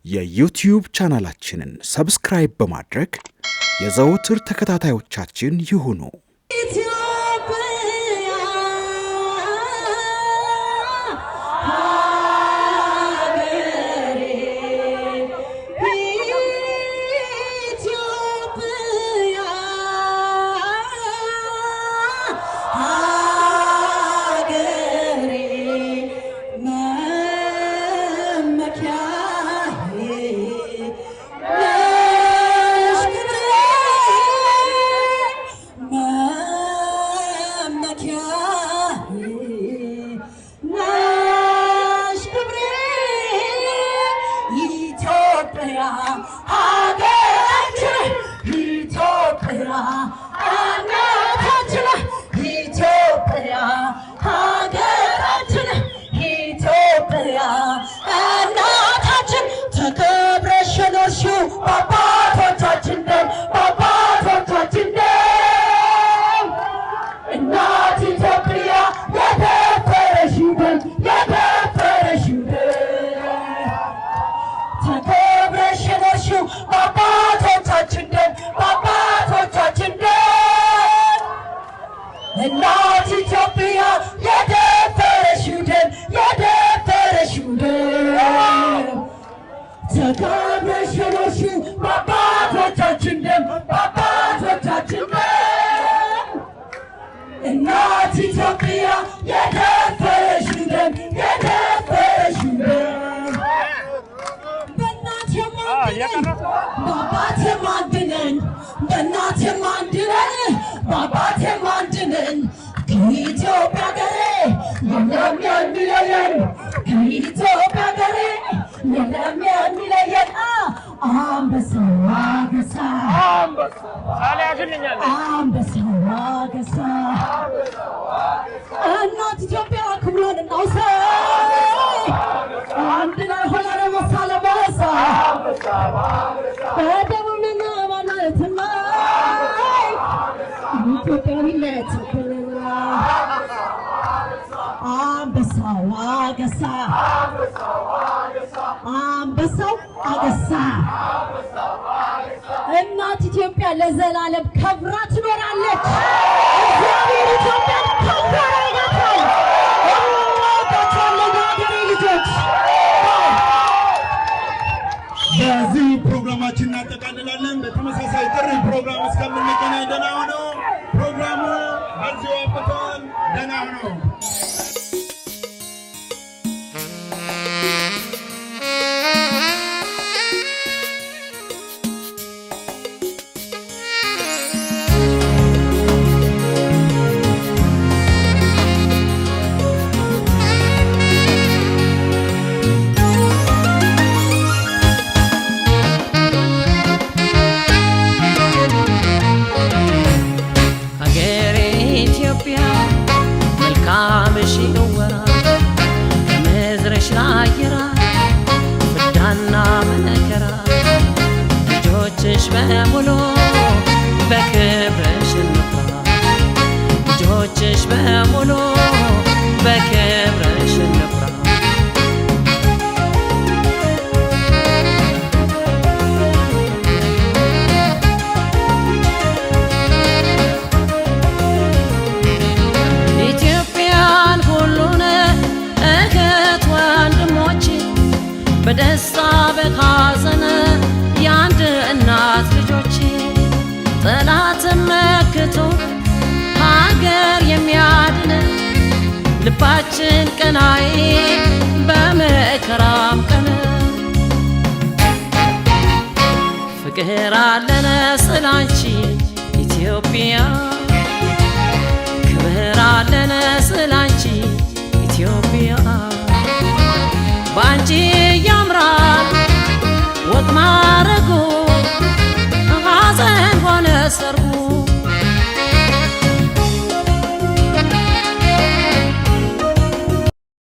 የዩቲዩብ ቻናላችንን ሰብስክራይብ በማድረግ የዘወትር ተከታታዮቻችን ይሁኑ። እናት ኢትዮጵያ የደፈረሽው ደም የደፈረሽው ደም ተከብረሽ የኖርሽው በአባቶቻችን ደም በአባቶቻችን ደም እናት ኢትዮጵያ የደፈረሽው ደም የደፈረሽው ደም በእናት የማንድነን በአባት የማንድነን በእናት የማንድነን በአባት የማንድነን ከኢትዮጵያ ገሬ የለም የሚለየን ከኢትዮጵያ ገሬ የለም የሚለየን አንበሳው አገሳ አንበሳው አገሳ እናት ኢትዮጵያ ክብሯን እናውሳ አንድ ላይ ሆነን መሳ ለመሳ በደቡብና ማለትና ኢትዮጵያዊነት አንበሳው አገሳ አንበሳው አገሳ እናት ኢትዮጵያ ለዘላለም ከብራ ትኖራለች። እግዚአብሔር ኢትዮጵያን ከብራ ያደርጋታል። እንወዳቸዋለን የሀገሬ ልጆች። በዚህ ፕሮግራማችን እናጠቃልላለን። በተመሳሳይ ጥሪ ፕሮግራም እስከምንገናኝ ደህና ሁኑ። ፕሮግራሙ በዚሁ አብቅቷል። ደህና ሁኑ። በደስታ በሐዘን ያንድ እናት ልጆች ጠላት መክቶ ሀገር የሚያድን ልባችን ቀናይ በመከራም ቀን ፍቅር አለን ስላንቺ ኢትዮጵያ ክብር አለ